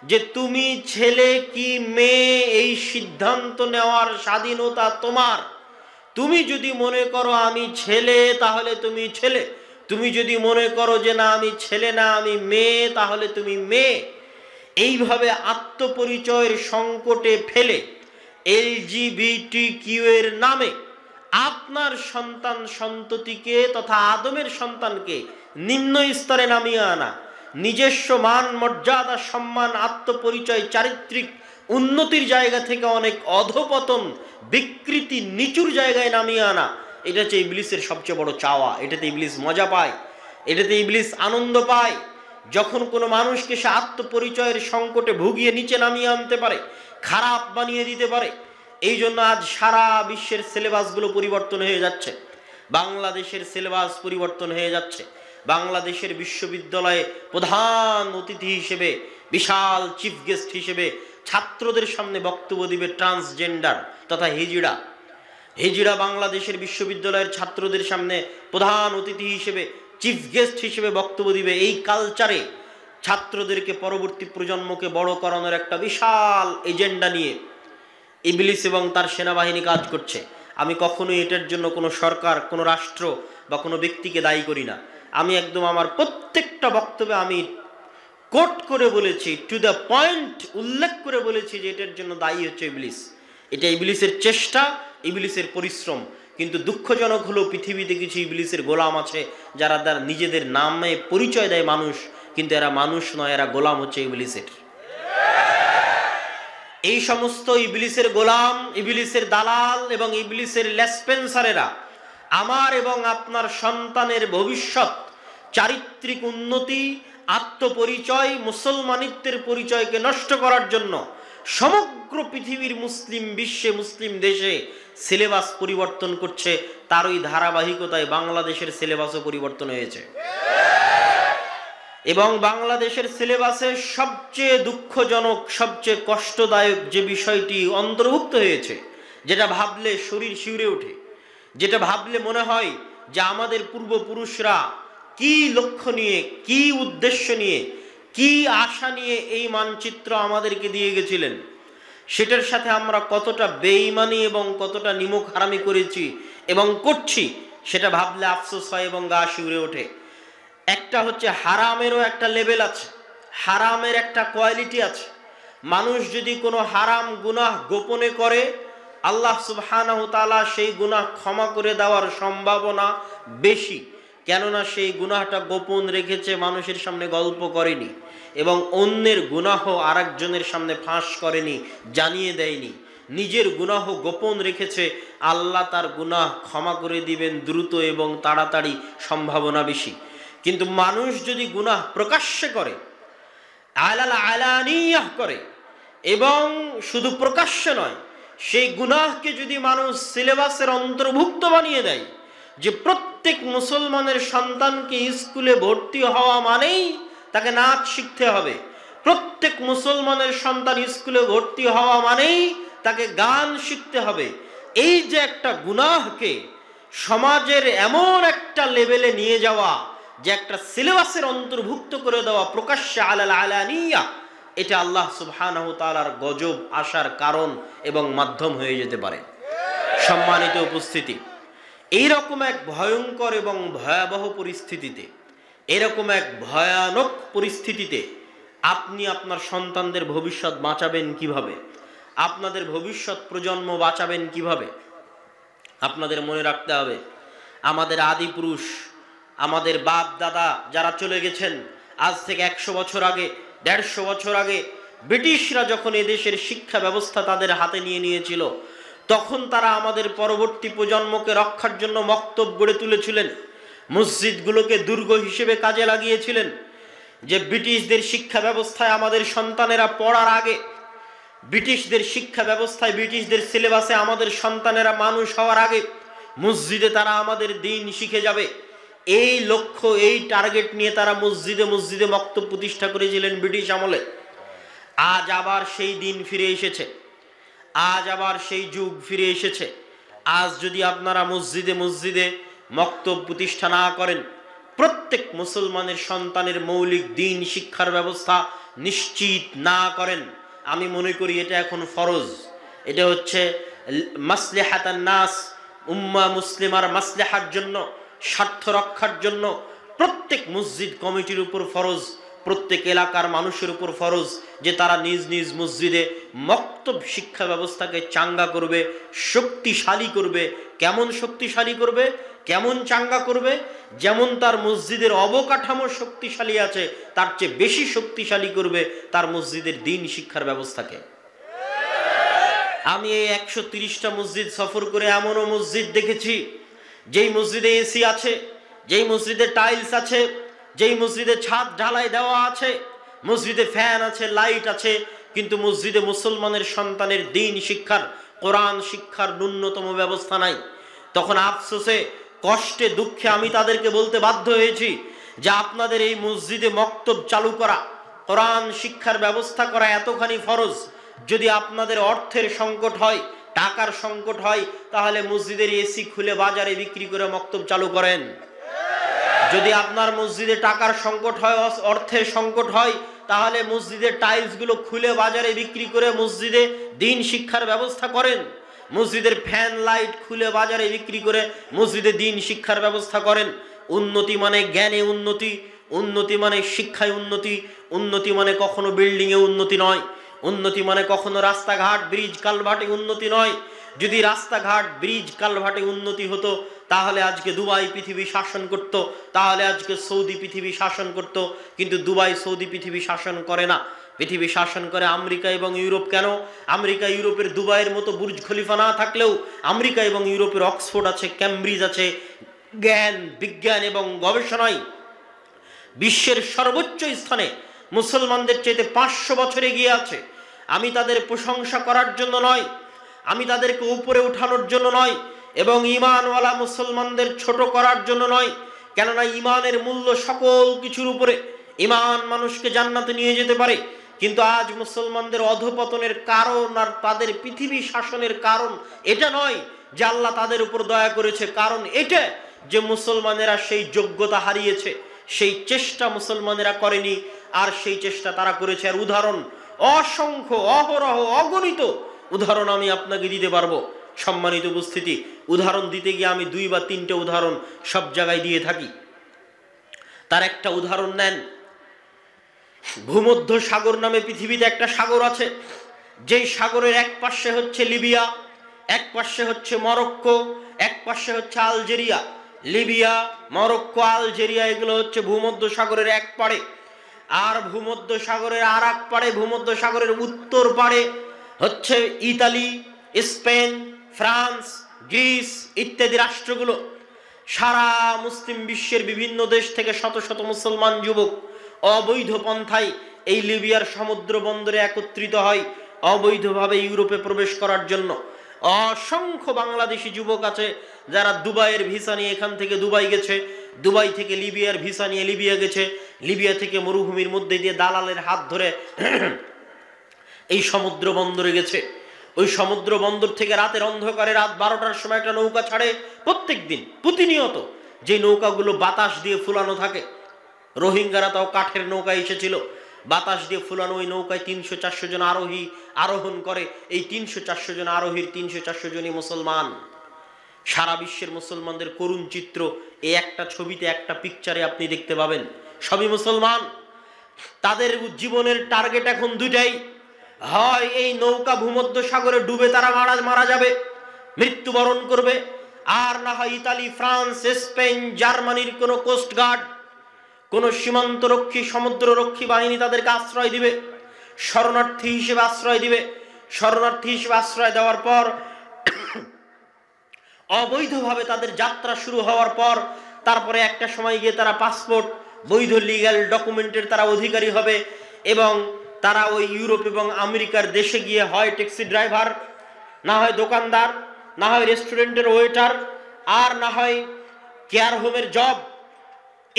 যে তুমি ছেলে কি মেয়ে এই সিদ্ধান্ত নেওয়ার স্বাধীনতা তোমার। তুমি যদি মনে করো আমি ছেলে তাহলে তুমি ছেলে, তুমি যদি মনে করো যে না আমি ছেলে না আমি মেয়ে তাহলে তুমি মেয়ে। এইভাবে আত্মপরিচয়ের সংকটে ফেলে LGBTQ এর নামে আপনার সন্তান সন্ততিকে তথা আদমের সন্তানকে নিম্ন স্তরে নামিয়ে আনা, নিজস্ব মান মর্যাদা সম্মান আত্মপরিচয় চারিত্রিক উন্নতির জায়গা থেকে অনেক অধপতন বিকৃতি নিচুর জায়গায় নামিয়ে আনা, এটা হচ্ছে ইবলিসের সবচেয়ে বড় চাওয়া। এটাতে ইবলিস মজা পায়, এটাতে ইবলিস আনন্দ পায়। যখন কোনো মানুষকে সে আত্মপরিচয়ের সংকটে ভুগিয়ে নিচে নামিয়ে আনতে পারে, খারাপ বানিয়ে দিতে পারে। এই জন্য আজ সারা বিশ্বের সিলেবাসগুলো পরিবর্তন হয়ে যাচ্ছে, বাংলাদেশের সিলেবাস পরিবর্তন হয়ে যাচ্ছে। বাংলাদেশের বিশ্ববিদ্যালয়ে প্রধান অতিথি হিসেবে, বিশাল চিফ গেস্ট হিসেবে ছাত্রদের সামনে বক্তব্য দিবে ট্রান্সজেন্ডার তথা হিজড়া। হিজড়া বাংলাদেশের বিশ্ববিদ্যালয়ের ছাত্রদের সামনে প্রধান অতিথি হিসেবে চিফ গেস্ট হিসেবে বক্তব্য দিবে। এই কালচারে ছাত্রদেরকে পরবর্তী প্রজন্মকে বড় করানোর একটা বিশাল এজেন্ডা নিয়ে ইবলিস এবং তার সেনাবাহিনী কাজ করছে। আমি কখনোই এটার জন্য কোনো সরকার, কোনো রাষ্ট্র বা কোনো ব্যক্তিকে দায়ী করি না। আমি একদম আমার প্রত্যেকটা বক্তব্যে আমি কোট করে বলেছি, টু দ্য পয়েন্ট উল্লেখ করে বলেছি যে এটার জন্য দায়ী হচ্ছে ইবলিস। এটা ইবলিসের চেষ্টা, ইবলিসের পরিশ্রম। কিন্তু দুঃখজনক হলো পৃথিবীতে কিছু ইবলিসের গোলাম আছে যারা তার নিজেদের নামে পরিচয় দেয় মানুষ, কিন্তু এরা মানুষ নয়, এরা গোলাম হচ্ছে ইবলিসের। এই সমস্ত ইবলিসের গোলাম, ইবলিসের দালাল এবং ইবলিসের লেসপেন্সারেরা আমার এবং আপনার সন্তানের ভবিষ্যৎ, চারিত্রিক উন্নতি, আত্মপরিচয়, মুসলমানিত্বের পরিচয়কে নষ্ট করার জন্য সমগ্র পৃথিবীর মুসলিম বিশ্বে, মুসলিম দেশে সিলেবাস পরিবর্তন করছে। তারই ধারাবাহিকতায় বাংলাদেশের সিলেবাসও পরিবর্তন হয়েছে। এবং বাংলাদেশের সিলেবাসে সবচেয়ে দুঃখজনক, সবচেয়ে কষ্টদায়ক যে বিষয়টি অন্তর্ভুক্ত হয়েছে, যেটা ভাবলে শরীর শিউরে ওঠে, যেটা ভাবলে মনে হয় যে আমাদের পূর্বপুরুষরা কি লক্ষ্য নিয়ে, কি উদ্দেশ্য নিয়ে, কি আশা নিয়ে এই মানচিত্র আমাদেরকে দিয়ে গেছিলেন, সেটার সাথে আমরা কতটা বেঈমানি এবং কতটা নিমক হারামি করেছি এবং করছি, সেটা ভাবলে আফসোস হয় এবং গা শিউরে ওঠে। একটা হচ্ছে হারামেরও একটা লেভেল আছে, হারামের একটা কোয়ালিটি আছে। মানুষ যদি কোনো হারাম গুনাহ গোপনে করে, আল্লাহ সুবহানাহু তাআলা সেই গুনাহ ক্ষমা করে দেওয়ার সম্ভাবনা বেশি। কেননা সেই গুনাহটা গোপন রেখেছে, মানুষের সামনে গল্প করেনি এবং অন্যের গুনাহ আরেকজনের সামনে ফাঁস করেনি, জানিয়ে দেয়নি। নিজের গুনাহ গোপন রেখেছে, আল্লাহ তার গুনাহ ক্ষমা করে দিবেন দ্রুত এবং তাড়াতাড়ি, সম্ভাবনা বেশি। কিন্তু মানুষ যদি গুনাহ প্রকাশ্যে করে, আলানিয়াহ করে, এবং শুধু প্রকাশ্যে নয়, সেই গুনাহকে যদি মানুষ সিলেবাসের অন্তর্ভুক্ত বানিয়ে দেয় যে প্রত্যেক মুসলমানের সন্তানকে স্কুলে ভর্তি হওয়া মানেই তাকে নাচ শিখতে হবে, প্রত্যেক মুসলমানের সন্তান স্কুলে ভর্তি হওয়া মানেই তাকে গান শিখতে হবে, এই যে একটা গুনাহকে সমাজের এমন একটা লেভেলে নিয়ে যাওয়া, যে একটা সিলেবাসের অন্তর্ভুক্ত করে দেওয়া প্রকাশ্যে আলানিয়া, এটা আল্লাহ সুবহানাহু তাআলার গজব আসার কারণ এবং মাধ্যম হয়ে যেতে পারে। সম্মানিত উপস্থিতি, এইরকম এক ভয়ঙ্কর এবং ভয়াবহ পরিস্থিতিতে, এরকম এক ভয়ানক পরিস্থিতিতে আপনি আপনার সন্তানদের ভবিষ্যৎ বাঁচাবেন কিভাবে, আপনাদের ভবিষ্যৎ প্রজন্ম বাঁচাবেন কিভাবে? আপনাদের মনে রাখতে হবে, আমাদের আদি পুরুষ, আমাদের বাপ দাদা যারা চলে গেছেন আজ থেকে 100 বছর আগে, 150 বছর আগে, ব্রিটিশরা যখন এদেশের শিক্ষা ব্যবস্থা তাদের হাতে নিয়ে নিয়েছিল, তখন তারা আমাদের পরবর্তী প্রজন্মকে রক্ষার জন্য মক্তব গড়ে তুলেছিলেন, মসজিদগুলোকে দুর্গ হিসেবে কাজে লাগিয়েছিলেন। যে ব্রিটিশদের শিক্ষা ব্যবস্থায় আমাদের সন্তানেরা পড়ার আগে, ব্রিটিশদের শিক্ষা ব্যবস্থায়, ব্রিটিশদের সিলেবাসে আমাদের সন্তানেরা মানুষ হওয়ার আগে মসজিদে তারা আমাদের দ্বীন শিখে যাবে। এই লক্ষ্য, এই টার্গেট নিয়ে তারা মসজিদে মসজিদে বক্তব্য প্রতিষ্ঠা করেছিলেন ব্রিটিশ আমলে। আজ আবার সেই দিন ফিরে এসেছে, আজ আবার সেই যুগ ফিরে এসেছে। আজ যদি আপনারা মসজিদে মসজিদে বক্তব্য প্রতিষ্ঠা না করেন, প্রত্যেক মুসলমানের সন্তানের মৌলিক দিন শিক্ষার ব্যবস্থা নিশ্চিত না করেন, আমি মনে করি এটা এখন ফরজ। এটা হচ্ছে মাসলিহাতান নাস, উম্মাহ মুসলিমার মাসলিহার জন্য, স্বার্থ রক্ষার জন্য প্রত্যেক মসজিদ কমিটির উপর ফরজ, প্রত্যেক এলাকার মানুষের উপর ফরজ যে তারা নিজ নিজ মসজিদে মক্তব শিক্ষা ব্যবস্থাকে চাঙ্গা করবে, শক্তিশালী করবে। কেমন শক্তিশালী করবে, কেমন চাঙ্গা করবে? যেমন তার মসজিদের অবকাঠামো শক্তিশালী আছে, তার চেয়ে বেশি শক্তিশালী করবে তার মসজিদের দিন শিক্ষার ব্যবস্থাকে। আমি এই 130টা মসজিদ সফর করে এমনও মসজিদ দেখেছি যেই মসজিদে এসি আছে, যেই মসজিদে টাইলস আছে, যেই মসজিদে ছাদ ঢালাই দেওয়া আছে, মসজিদে ফ্যান আছে, লাইট আছে, কিন্তু মসজিদে মুসলমানের সন্তানের দিন শিক্ষার, কোরআন শিক্ষার ন্যূনতম ব্যবস্থা নাই। তখন আফসোসে, কষ্টে, দুঃখে আমি তাদেরকে বলতে বাধ্য হয়েছি যে আপনাদের এই মসজিদে মক্তব চালু করা, কোরআন শিক্ষার ব্যবস্থা করা এতখানি ফরজ। যদি আপনাদের অর্থের সংকট হয়, টাকার সংকট হয়, তাহলে মসজিদের এসি খুলে বাজারে বিক্রি করে মক্তব চালু করেন। যদি আপনার মসজিদে টাকার সংকট হয়, অর্থের সংকট হয়, তাহলে মসজিদের টাইলস গুলো খুলে বাজারে বিক্রি করে মসজিদে দিন শিক্ষার ব্যবস্থা করেন। মসজিদের ফ্যান লাইট খুলে বাজারে বিক্রি করে মসজিদে দিন শিক্ষার ব্যবস্থা করেন। উন্নতি মানে জ্ঞানে উন্নতি, উন্নতি মানে শিক্ষায় উন্নতি, উন্নতি মানে কখনো বিল্ডিং এ উন্নতি নয়, উন্নতি মানে কখনো রাস্তাঘাট ব্রিজ কালভার্টে উন্নতি নয়। যদি রাস্তাঘাট ব্রিজ কালভার্টে উন্নতি হতো, তাহলে আজকে দুবাই পৃথিবী শাসন করত, তাহলে আজকে সৌদি পৃথিবী শাসন করত। কিন্তু দুবাই সৌদি পৃথিবী শাসন করে না, পৃথিবী শাসন করে আমেরিকা এবং ইউরোপ। কেন? আমেরিকা ইউরোপের দুবাইয়ের মতো বুর্জ খলিফা না থাকলেও আমেরিকা এবং ইউরোপের অক্সফোর্ড আছে, ক্যামব্রিজ আছে, জ্ঞান বিজ্ঞান এবং গবেষণায় বিশ্বের সর্বোচ্চ স্থানে মুসলমানদের চাইতে 500 বছর এগিয়ে আছে। আমি তাদের প্রশংসা করার জন্য নয়, আমি তাদেরকে উপরে উঠানোর জন্য নয়, এবং ঈমানওয়ালা মুসলমানদের ছোট করার জন্য নয়। কেননা ঈমানের মূল্য সকল কিছুর উপরে। ঈমান মানুষকে জান্নাতে নিয়ে যেতে পারে, কিন্তু আজ মুসলমানদের অধঃপতনের কারণ আর তাদের পৃথিবী শাসনের কারণ এটা নয় যে আল্লাহ তাদের উপর দয়া করেছে। কারণ এটা যে মুসলমানেরা সেই যোগ্যতা হারিয়েছে, সেই চেষ্টা মুসলমানেরা করেনি, আর সেই চেষ্টা তারা করেছে। আর উদাহরণ অসংখ্য, অহরহ, অগণিত উদাহরণ আমি আপনাকে দিতে পারবো। সম্মানিত উপস্থিতি, উদাহরণ দিতে গিয়ে আমি 2 বা 3টে উদাহরণ সব জায়গায় দিয়ে থাকি। তার একটা উদাহরণ নেন, ভূমধ্য সাগর নামে পৃথিবীতে একটা সাগর আছে, যেই সাগরের এক পাশে হচ্ছে লিবিয়া, এক পাশে হচ্ছে মরক্কো, এক পাশে হচ্ছে আলজেরিয়া। লিবিয়া, মরক্কো, আলজেরিয়া এগুলো হচ্ছে ভূমধ্য সাগরের এক পাড়ে। আর ভূমধ্য সাগরের আর এক পাড়ে, ভূমধ্য সাগরের উত্তর পাড়ে হচ্ছে ইতালি, স্পেন, ফ্রান্স, গ্রিস ইত্যাদি রাষ্ট্রগুলো। সারা মুসলিম বিশ্বের বিভিন্ন দেশ থেকে শত শত মুসলমান যুবক অবৈধ পন্থায় এই লিবিয়ার সমুদ্র বন্দরে একত্রিত হয় অবৈধভাবে ইউরোপে প্রবেশ করার জন্য। অসংখ্য বাংলাদেশি যুবক আছে যারা দুবাইয়ের ভিসা নিয়ে এখান থেকে দুবাই গেছে, দুবাই থেকে লিবিয়ার ভিসা নিয়ে লিবিয়া গেছে, লিবিয়া থেকে মরুভূমির মধ্যে দিয়ে দালালের হাত ধরে এই সমুদ্র বন্দরে গেছে। ওই সমুদ্র বন্দর থেকে রাতের অন্ধকারে রাত 12টার সময় একটা নৌকা ছাড়ে প্রত্যেক দিন, প্রতিনিয়ত। যে নৌকাগুলো বাতাস দিয়ে ফুলানো থাকে, রোহিঙ্গারা তাও কাঠের নৌকা এসেছিল, বাতাস দিয়ে ফুলানো ওই নৌকায় 300-400 জন আরোহী আরোহণ করে। এই 300-400 জন আরোহীর 300-400 জনই মুসলমান। সারা বিশ্বের মুসলমানদের করুণ চিত্র এই একটা ছবিতে, একটা পিকচারে আপনি দেখতে পাবেন। সবই মুসলমান। তাদের জীবনের টার্গেট এখন দুটাই, হয় এই নৌকা ভূমধ্য সাগরে ডুবে তারা মারা যাবে, মৃত্যুবরণ করবে, আর না হয় ইতালি, ফ্রান্স, স্পেন, জার্মানির কোন কোস্টগার্ড, কোন সীমান্তরক্ষী, সমুদ্ররক্ষী বাহিনী তাদেরকে আশ্রয় দিবে, শরণার্থী হিসেবে আশ্রয় দিবে। শরণার্থী হিসেবে আশ্রয় দেওয়ার পর অবৈধভাবে তাদের যাত্রা শুরু হওয়ার পর তারপরে একটা সময় গিয়ে তারা পাসপোর্ট, বৈধ লিগ্যাল ডকুমেন্টের তারা অধিকারী হবে, এবং তারা ওই ইউরোপ এবং আমেরিকার দেশে গিয়ে হয় ট্যাক্সি ড্রাইভার, না হয় দোকানদার, না হয় রেস্টুরেন্টের ওয়েটার, আর না হয় কেয়ার হোমের জব,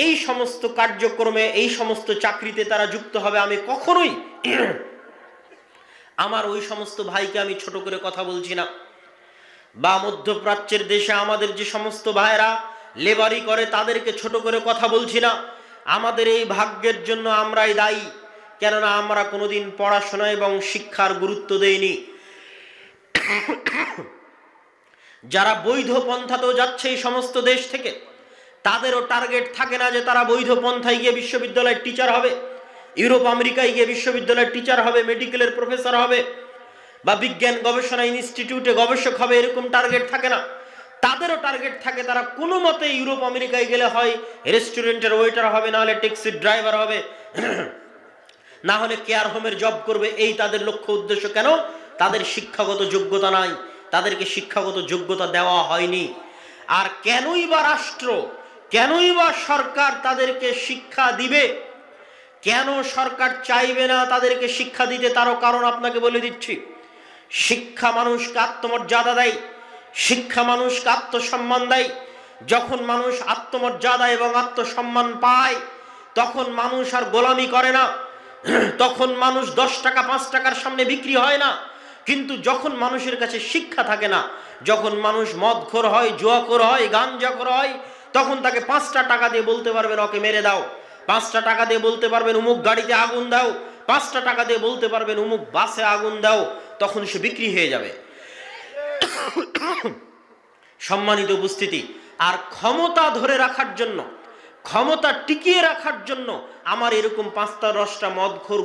এই সমস্ত কার্যক্রমে, এই সমস্ত চাকরিতে তারা যুক্ত হবে। আমি কখনোই আমার ওই সমস্ত ভাইকে আমি ছোট করে কথা বলছি না, বা মধ্যপ্রাচ্যের দেশে আমাদের যে সমস্ত ভাইরা লেবারি করে তাদেরকে ছোট করে কথা বলছি না। আমাদের এই ভাগ্যের জন্য আমরাই দায়ী, কেননা আমরা কোনোদিন পড়াশোনা এবং শিক্ষার গুরুত্ব দেইনি। যারা বৈধ পন্থাতেও যাচ্ছে এই সমস্ত দেশ থেকে, তাদেরও টার্গেট থাকে না যে তারা বৈধ পন্থায় গিয়ে বিশ্ববিদ্যালয়ের টিচার হবে, ইউরোপ আমেরিকায় গিয়ে বিশ্ববিদ্যালয়ের টিচার হবে, মেডিকেলের প্রফেসর হবে, বা বিজ্ঞান গবেষণা ইনস্টিটিউটে গবেষক হবে, এরকম টার্গেট থাকে না। তাদেরও টার্গেট থাকে তারা কোনো মতে ইউরোপ আমেরিকায় গেলে হয় রেস্টুরেন্টের ওয়েটার হবে, না হলে ট্যাক্সির ড্রাইভার হবে, না হলে কেয়ার হোমের জব করবে। এই তাদের লক্ষ্য উদ্দেশ্য। কেন? তাদের শিক্ষাগত যোগ্যতা নাই, তাদেরকে শিক্ষাগত যোগ্যতা দেওয়া হয়নি। আর কেনই বা রাষ্ট্র, কেনই বা সরকার তাদেরকে শিক্ষা দিবে? কেন সরকার চাইবে না তাদেরকে শিক্ষা দিতে? তারও কারণ আপনাকে বলে দিচ্ছি। শিক্ষা মানুষকে আত্মমর্যাদা দেয়, শিক্ষা মানুষকে আত্মসম্মান দেয়। যখন মানুষ আত্মমর্যাদা এবং আত্মসম্মান পায়, তখন মানুষ আর গোলামি করে না, তখন মানুষ 10 টাকা 5 টাকার সামনে বিক্রি হয় না। কিন্তু যখন মানুষের কাছে শিক্ষা থাকে না, যখন মানুষ মদখোর হয়, জুয়াখোর হয়, গাঞ্জাখোর হয়, তখন তাকে 5টা টাকা দিয়ে বলতে পারবেন ওকে মেরে দাও, 5টা টাকা দিয়ে বলতে পারবেন অমুক গাড়িতে আগুন দাও, 5টা টাকা দিয়ে বলতে পারবেন অমুক বাসে আগুন দাও, তখন সে বিক্রি হয়ে যাবে। সম্মানিত উপস্থিতি, আর ক্ষমতা ধরে রাখার জন্য, ক্ষমতা টিকিয়ে রাখার জন্য আমার এরকম 5টা 10টা মদখোর,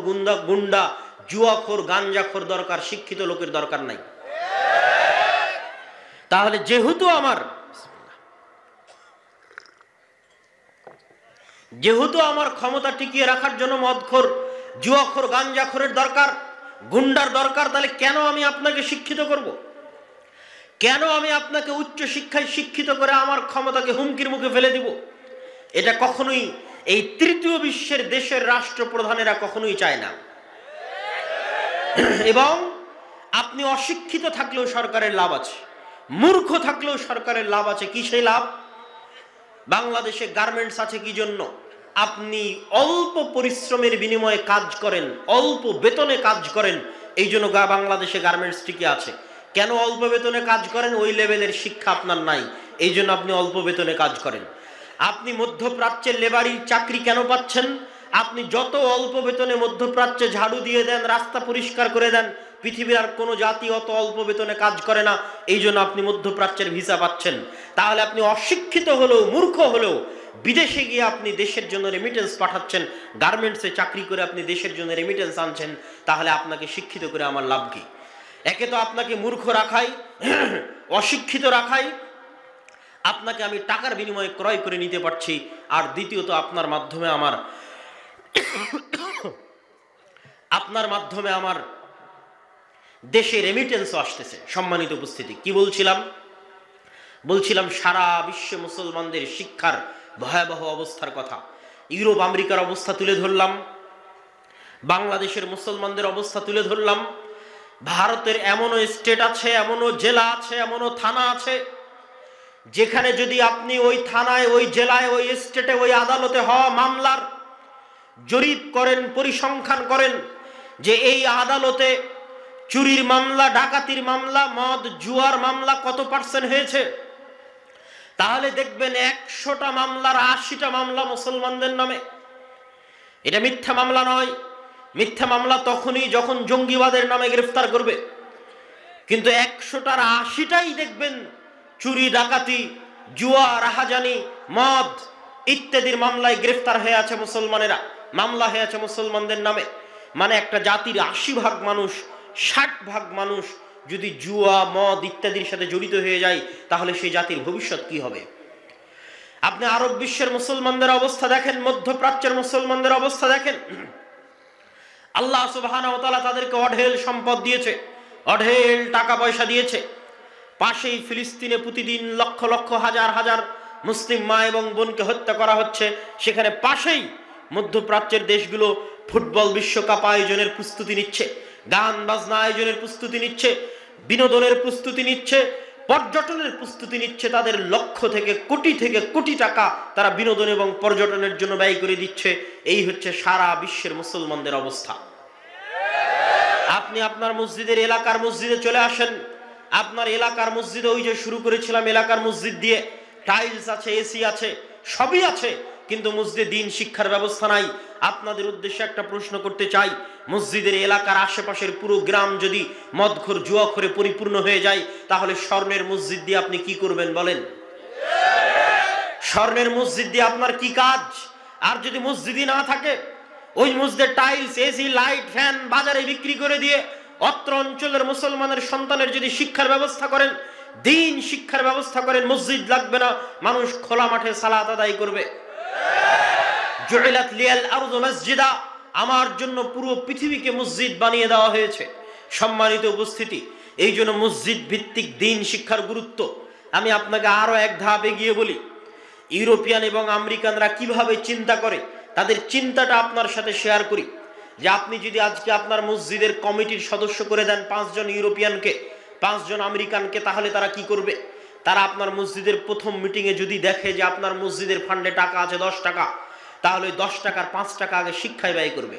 গুন্ডা, জুয়াখোর, গাঞ্জাখোর দরকার, শিক্ষিত লোকের দরকার নাই। তাহলে যেহেতু আমার ক্ষমতা টিকিয়ে রাখার জন্য মদখোর, জুয়াখোর, গাঞ্জাখোরের দরকার, গুন্ডার দরকার, তাহলে কেন আমি আপনাকে শিক্ষিত করব? কেন আমি আপনাকে উচ্চ শিক্ষায় শিক্ষিত করে আমার ক্ষমতাকে হুমকির মুখে ফেলে দিব? এটা কখনোই এই তৃতীয় বিশ্বের দেশের রাষ্ট্রপ্রধানেরা কখনোই চায় না। এবং আপনি অশিক্ষিত থাকলেও সরকারের লাভ আছে, মূর্খ থাকলেও সরকারের লাভ আছে। কি সেই লাভ? বাংলাদেশে গার্মেন্টস আছে কি জন্য? আপনি অল্প পরিশ্রমের বিনিময়ে কাজ করেন, অল্প বেতনে কাজ করেন, এই জন্য বাংলাদেশে গার্মেন্টস টিকে আছে। কেন অল্প বেতনে কাজ করেন? ওই লেভেলের শিক্ষা আপনার নাই, এই জন্য আপনি অল্প বেতনে কাজ করেন। আপনি মধ্যপ্রাচ্যের লেবারির চাকরি কেন পাচ্ছেন? আপনি যত অল্প বেতনে মধ্যপ্রাচ্যে ঝাড়ু দিয়ে দেন, রাস্তা পরিষ্কার করে দেন, পৃথিবীর আর কোনো জাতি অত অল্প বেতনে কাজ করে না, এই জন্য আপনি মধ্যপ্রাচ্যের ভিসা পাচ্ছেন। তাহলে আপনি অশিক্ষিত হলেও, মূর্খ হলেও বিদেশে গিয়ে আপনি দেশের জন্য রেমিটেন্স পাঠাচ্ছেন, গার্মেন্টসে চাকরি করে আপনি দেশের জন্য রেমিটেন্স আনছেন, তাহলে আপনাকে শিক্ষিত করে আমার লাভ কি? একে তো আপনাকে মূর্খ রাখাই, অশিক্ষিত রাখাই, আপনাকে আমি টাকার বিনিময়ে ক্রয় করে নিতে পারছি, আর দ্বিতীয়ত আপনার মাধ্যমে আমার দেশে রেমিটেন্সও আসতেছে। সম্মানিত উপস্থিতি, কি বলছিলাম সারা বিশ্বে মুসলমানদের শিক্ষার ভয়াবহ অবস্থার কথা। ইউরোপ আমেরিকার অবস্থা তুলে ধরলাম, বাংলাদেশের মুসলমানদের অবস্থা তুলে ধরলাম। ভারতের এমনও স্টেট আছে, এমনও জেলা আছে, এমনও থানা আছে, যেখানে যদি আপনি ওই থানায়, ওই জেলায়, ওই স্টেটে, ওই আদালতে হওয়া মামলার জরিপ করেন, পরিসংখ্যান করেন যে এই আদালতে চুরির মামলা, ডাকাতির মামলা, মদ জুয়ার মামলা কত % হয়েছে, তাহলে দেখবেন 100টা মামলার 80টা মামলা মুসলমানদের নামে। এটা মিথ্যা মামলা নয়। মিথ্যা মামলা তখনই যখন জঙ্গিবাদের নামে গ্রেফতার করবে, কিন্তু 100টার 80টাই দেখবেন চুরি, ডাকাতি, জুয়া, রাহাজানি, মদ ইত্যাদির মামলায় গ্রেফতার হয়ে আছে মুসলমানেরা, মামলা হয়ে আছে মুসলমানদের নামে। মানে একটা জাতির 80% মানুষ, 60% মানুষ যদি জুয়া, মদ ইত্যাদির সাথে জড়িত হয়ে যায়, তাহলে সেই জাতির ভবিষ্যৎ কি হবে? আপনি আরব বিশ্বের মুসলমানদের অবস্থা দেখেন, মধ্যপ্রাচ্যের মুসলমানদের অবস্থা দেখেন। আল্লাহ সুবহানাহু ওয়া তাআলা তাদেরকে অঢেল সম্পদ দিয়েছে, অঢেল টাকা পয়সা দিয়েছে। পাশেই ফিলিস্তিনে প্রতিদিন লক্ষ লক্ষ, হাজার হাজার মুসলিম মা এবং বোনকে হত্যা করা হচ্ছে। সেখানে পাশেই মধ্যপ্রাচ্যের দেশগুলো ফুটবল বিশ্বকাপ আয়োজনের প্রস্তুতি নিচ্ছে, গান বাজনা আয়োজনের প্রস্তুতি নিচ্ছে, বিনোদনের প্রস্তুতি নিচ্ছে, পর্যটনের প্রস্তুতি নিচ্ছে, তাদের লক্ষ থেকে কোটি টাকা তারা বিনোদন এবং পর্যটনের জন্য ব্যয় করে দিচ্ছে। এই হচ্ছে সারা বিশ্বের মুসলমানদের অবস্থা। আপনি আপনার মসজিদের এলাকার মসজিদে চলে আসেন, আপনার এলাকার মসজিদে ওই যে শুরু করেছিলাম এলাকার মসজিদ দিয়ে, টাইলস আছে, এসি আছে, সবই আছে, কিন্তু মসজিদে দিন শিক্ষার ব্যবস্থা নাই। আপনাদের উদ্দেশ্যে একটা প্রশ্ন করতে চাই, মসজিদের এলাকার আশেপাশের পুরো গ্রাম যদি মদখোর জুয়াখোরে পরিপূর্ণ হয়ে যায়, তাহলে স্বর্ণের মসজিদ দিয়ে আপনি কি করবেন বলেন? স্বর্ণের মসজিদ দিয়ে আপনার কি কাজ? আর যদি মসজিদই না থাকে, ওই মসজিদের টাইলস, এসি, লাইট, ফ্যান বাজারে বিক্রি করে দিয়ে অত্র অঞ্চলের মুসলমানের সন্তানের যদি শিক্ষার ব্যবস্থা করেন, দিন শিক্ষার ব্যবস্থা করেন, মসজিদ লাগবে না, মানুষ খোলা মাঠে সালাত আদায় করবে। জুইলাত লিয়াল আরদু মসজিদা, আমার জন্য পুরো পৃথিবীকে মসজিদ বানিয়ে দেওয়া হয়েছে। সম্মানিত উপস্থিতি, এই জন্য মসজিদ ভিত্তিক দিন শিক্ষার গুরুত্ব আমি আপনাকে আরো এক ধাপ এগিয়ে বলি। ইউরোপিয়ান এবং আমেরিকানরা কিভাবে চিন্তা করে, তাদের চিন্তাটা আপনার সাথে শেয়ার করি। যে আপনি যদি আজকে আপনার মসজিদের কমিটির সদস্য করে দেন 5 জন ইউরোপিয়ানকে, 5 জন আমেরিকানকে, তাহলে তারা কি করবে? তারা আপনার মসজিদের প্রথম মিটিংয়ে যদি দেখে যে আপনার মসজিদের ফান্ডে টাকা আছে 10 টাকা, তাহলে 10 টাকার 5 টাকা আগে শিক্ষায় ব্যয় করবে।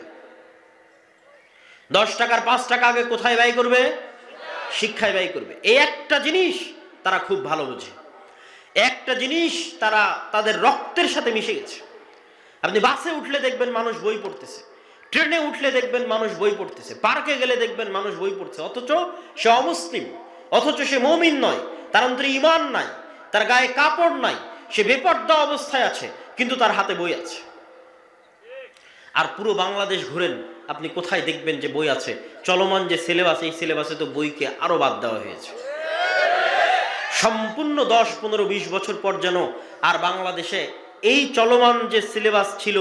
10 টাকার 5 টাকা আগে কোথায় ব্যয় করবে? শিক্ষায় ব্যয় করবে। এই একটা জিনিস তারা খুব ভালো বোঝে, একটা জিনিস তারা তাদের রক্তের সাথে মিশে গেছে। আপনি বাসে উঠলে দেখবেন মানুষ বই পড়তেছে, ট্রেনে উঠলে দেখবেন মানুষ বই পড়তেছে, পার্কে গেলে দেখবেন মানুষ বই পড়ছে, অথচ সে অমুসলিম, অথচ সে মুমিন নয়, তার অন্তরে ঈমান নাই, তার গায়ে কাপড় নাই, সে বেপরদা অবস্থায় আছে, কিন্তু তার হাতে বই আছে। আর পুরো বাংলাদেশ ঘুরেন, আপনি কোথায় দেখবেন যে বই আছে? চলমান যে সিলেবাস, এই সিলেবাসে তো বইকে আরো বাদ দেওয়া হয়েছে। সম্পূর্ণ 10, 15, 20 বছর পর যেন আর বাংলাদেশে এই চলমান যে সিলেবাস ছিল,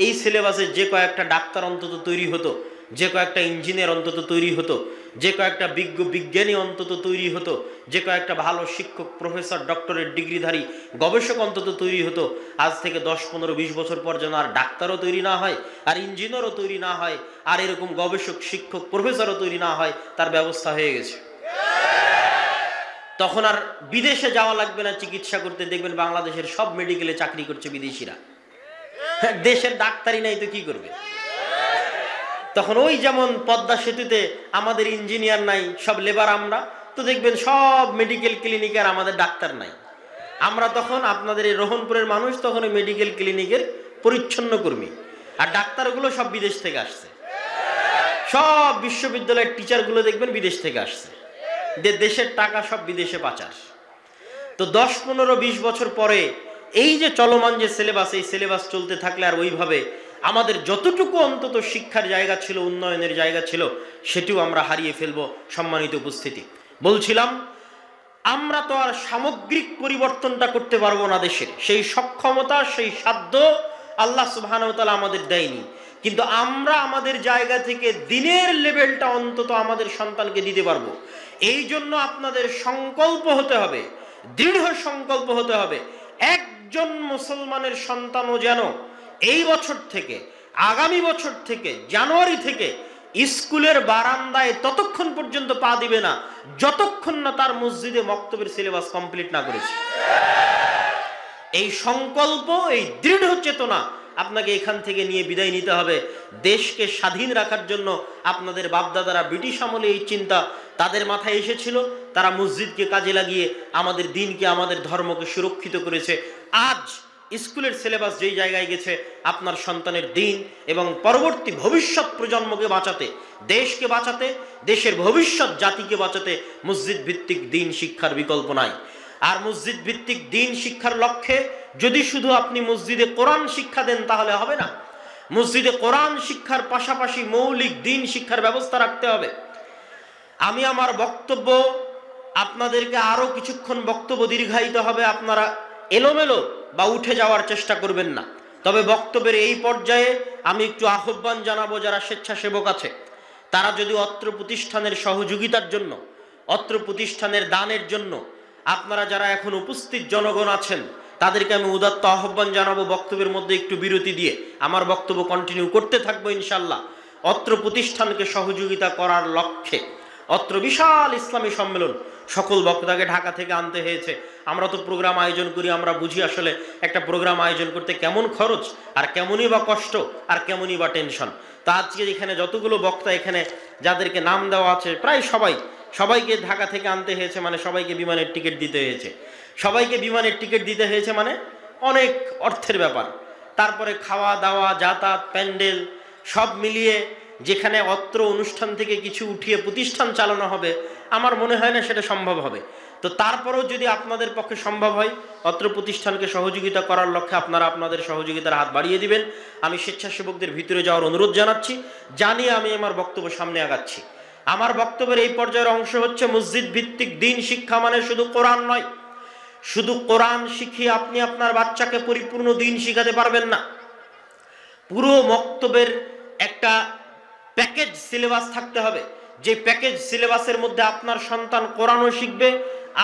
এই সিলেবাসে যে কয়েকটা ডাক্তার অন্তত তৈরি হতো, যে কয়েকটা ইঞ্জিনিয়ার অন্তত তৈরি হতো, যে কয়েকটা বিজ্ঞানী অন্তত তৈরি হতো, যে কয়েকটা ভালো শিক্ষক, প্রফেসর, ডক্টরেট ডিগ্রিধারী গবেষক অন্তত তৈরি হতো, আজ থেকে 10, 15, 20 বছর পর যেন আর ডাক্তারও তৈরি না হয়, আর ইঞ্জিনিয়ারও তৈরি না হয়, আর এরকম গবেষক, শিক্ষক, প্রফেসরও তৈরি না হয়, তার ব্যবস্থা হয়ে গেছে। তখন আর বিদেশে যাওয়া লাগবে না চিকিৎসা করতে। দেখবেন বাংলাদেশের সব মেডিকেলে চাকরি করছে বিদেশিরা। দেশের ডাক্তারই নাই তো কি করবে? তখন ওই যেমন পদ্মা সেতুতে আমাদের ইঞ্জিনিয়ার নাই, সব লেবার আমরা, তো দেখবেন সব মেডিকেল ক্লিনিকে আর আমাদের ডাক্তার নাই। আমরা তখন আপনাদের এই রোহনপুরের মানুষ তখন ওই মেডিকেল ক্লিনিকের পরিচ্ছন্ন কর্মী, আর ডাক্তারগুলো সব বিদেশ থেকে আসছে। সব বিশ্ববিদ্যালয়ের টিচারগুলো দেখবেন বিদেশ থেকে আসছে, দেশের টাকা সব বিদেশে পাচার। তো 10, 15, 20 বছর পরে এই যে চলমান যে সিলেবাস, এই সিলেবাস চলতে থাকলে আর ওইভাবে আমাদের যতটুকু অন্তত শিক্ষার জায়গা ছিল, উন্নয়নের জায়গা ছিল, সেটিও আমরা হারিয়ে ফেলবো। সম্মানিত উপস্থিতি, বলছিলাম আমরা তো আর সামগ্রিক পরিবর্তনটা করতে পারবো না, দেশের সেই সক্ষমতা, সেই সাধ্য আল্লাহ সুবহানাহু ওয়া তাআলা আমাদের দেয়নি, কিন্তু আমরা আমাদের জায়গা থেকে দিনের লেভেলটা অন্তত আমাদের সন্তানকে দিতে পারবো। এই জন্য আপনাদের সংকল্প হতে হবে, দৃঢ় সংকল্প হতে হবে, একজন মুসলমানের সন্তানও যেন এই বছর থেকে, আগামী বছর থেকে, জানুয়ারি থেকে স্কুলের বারান্দায় ততক্ষণ পর্যন্ত পা দিবে না যতক্ষণ না তার মসজিদে মক্তবের সিলেবাস কমপ্লিট না করেছে। এই সংকল্প, এই দৃঢ় চেতনা আপনাকে এখান থেকে নিয়ে বিদায় নিতে হবে। দেশকে স্বাধীন রাখার জন্য আপনাদের বাপদাদারা ব্রিটিশ আমলে এই চিন্তা তাদের মাথায় এসেছিল, তারা মসজিদকে কাজে লাগিয়ে আমাদের দিনকে, আমাদের ধর্মকে সুরক্ষিত করেছে। আজ স্কুলের সিলেবাস যেই জায়গায় গেছে, আপনার সন্তানের দিন এবং পরবর্তী ভবিষ্যৎ প্রজন্মকে বাঁচাতে, দেশকে বাঁচাতে, দেশের ভবিষ্যৎ জাতিকে বাঁচাতে মসজিদ ভিত্তিক দিন শিক্ষার বিকল্প নাই। আর মসজিদ ভিত্তিক দিন শিক্ষার লক্ষ্যে যদি শুধু আপনি মসজিদে কোরআন শিক্ষা দেন তাহলে হবে না। মসজিদে কোরআন শিক্ষার পাশাপাশি মৌলিক দিন শিক্ষার ব্যবস্থা রাখতে হবে। আমি আমার বক্তব্য আপনাদেরকে আরো কিছুক্ষণ বক্তব্য দীর্ঘায়িত হবে, আপনারা এলোমেলো বা উঠে যাওয়ার চেষ্টা করবেন না। তবে বক্তব্যের এই পর্যায়ে আমি একটু আহ্বান জানাবো, যারা স্বেচ্ছাসেবক আছে তারা যদি অত্র প্রতিষ্ঠানের সহযোগিতার জন্য, অত্র প্রতিষ্ঠানের দানের জন্য, আপনারা যারা এখন উপস্থিত জনগণ আছেন তাদেরকে আমি উদাত্ত আহ্বান জানাবো, বক্তব্যের মধ্যে একটু বিরতি দিয়ে আমার বক্তব্য কন্টিনিউ করতে থাকবো ইনশাল্লাহ। অত্র প্রতিষ্ঠানকে সহযোগিতা করার লক্ষ্যে অত্র বিশাল ইসলামী সম্মেলন সকল বক্তাকে ঢাকা থেকে আনতে হয়েছে। আমরা তো প্রোগ্রাম আয়োজন করি, আমরা বুঝি আসলে একটা প্রোগ্রাম আয়োজন করতে কেমন খরচ, আর কেমনই বা কষ্ট, আর কেমনই বা টেনশন। তা আজকে এখানে যতগুলো বক্তা এখানে যাদেরকে নাম দেওয়া আছে, প্রায় সবাইকে ঢাকা থেকে আনতে হয়েছে, মানে সবাইকে বিমানের টিকিট দিতে হয়েছে। সবাইকে বিমানের টিকিট দিতে হয়েছে মানে অনেক অর্থের ব্যাপার। তারপরে খাওয়া দাওয়া, যাতায়াত, প্যান্ডেল সব মিলিয়ে যেখানে অত্র অনুষ্ঠান থেকে কিছু উঠিয়ে প্রতিষ্ঠান চালানো হবে, আমার মনে হয় না সেটা সম্ভব হবে। তো তারপরেও যদি আপনাদের পক্ষে সম্ভব হয়, অত্র প্রতিষ্ঠানকে সহযোগিতা করার লক্ষ্যে আপনারা আপনাদের সহযোগিতার হাত বাড়িয়ে দিবেন। আমি স্বেচ্ছাসেবকদের ভিতরে যাওয়ার অনুরোধ জানাচ্ছি, জানিয়ে আমি আমার বক্তব্য সামনে আগাচ্ছি। আমার বক্তব্যের এই পর্যায়ের অংশ হচ্ছে, মসজিদ ভিত্তিক দিন শিক্ষা মানে শুধু কোরআন নয়। শুধু কোরআন শিখিয়ে আপনি আপনার বাচ্চাকে পরিপূর্ণ দিন শিখাতে পারবেন না। পুরো মক্তবের একটা প্যাকেজ সিলেবাস থাকতে হবে, যে প্যাকেজ সিলেবাসের মধ্যে আপনার সন্তান কোরআনও শিখবে,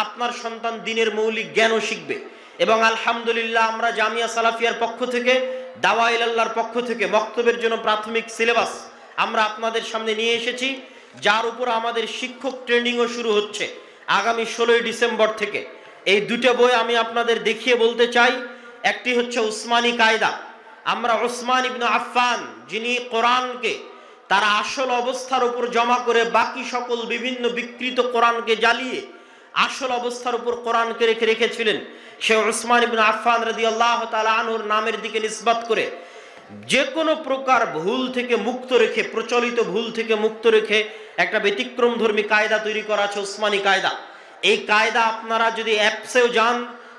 আপনার সন্তান দিনের মৌলিক জ্ঞানও শিখবে। এবং আলহামদুলিল্লাহ আমরা জামিয়া সালাফিয়ার পক্ষ থেকে, দাওয়া ইলাল্লাহর পক্ষ থেকে মক্তবের জন্য প্রাথমিক সিলেবাস আমরা আপনাদের সামনে নিয়ে এসেছি, যার উপর আমাদের শিক্ষক ট্রেনিংও শুরু হচ্ছে আগামী 16ই ডিসেম্বর থেকে। এই দুটো বই আমি আপনাদের দেখিয়ে বলতে চাই। একটি হচ্ছে উসমানী কায়দা। আমরা উসমান ইবনে আফফান, যিনি কোরআনকে তার আসল অবস্থার উপর জমা করে বাকি সকল বিভিন্ন বিকৃত কোরআনকে জ্বালিয়ে আসল অবস্থার উপর কোরআনকে রেখেছিলেন, সে উসমান ইবনে আফফান রাদিয়াল্লাহু তাআলা আনহুর নামের দিকে নিসবত করে যে কোনো প্রকার ভুল থেকে মুক্ত রেখে, প্রচলিত ভুল থেকে মুক্ত রেখে একটা ব্যতিক্রমধর্মী কায়দা তৈরি করা আছে, উসমানী কায়দা। এই কায়দা আপনারা যদি অ্যাপসেও যান,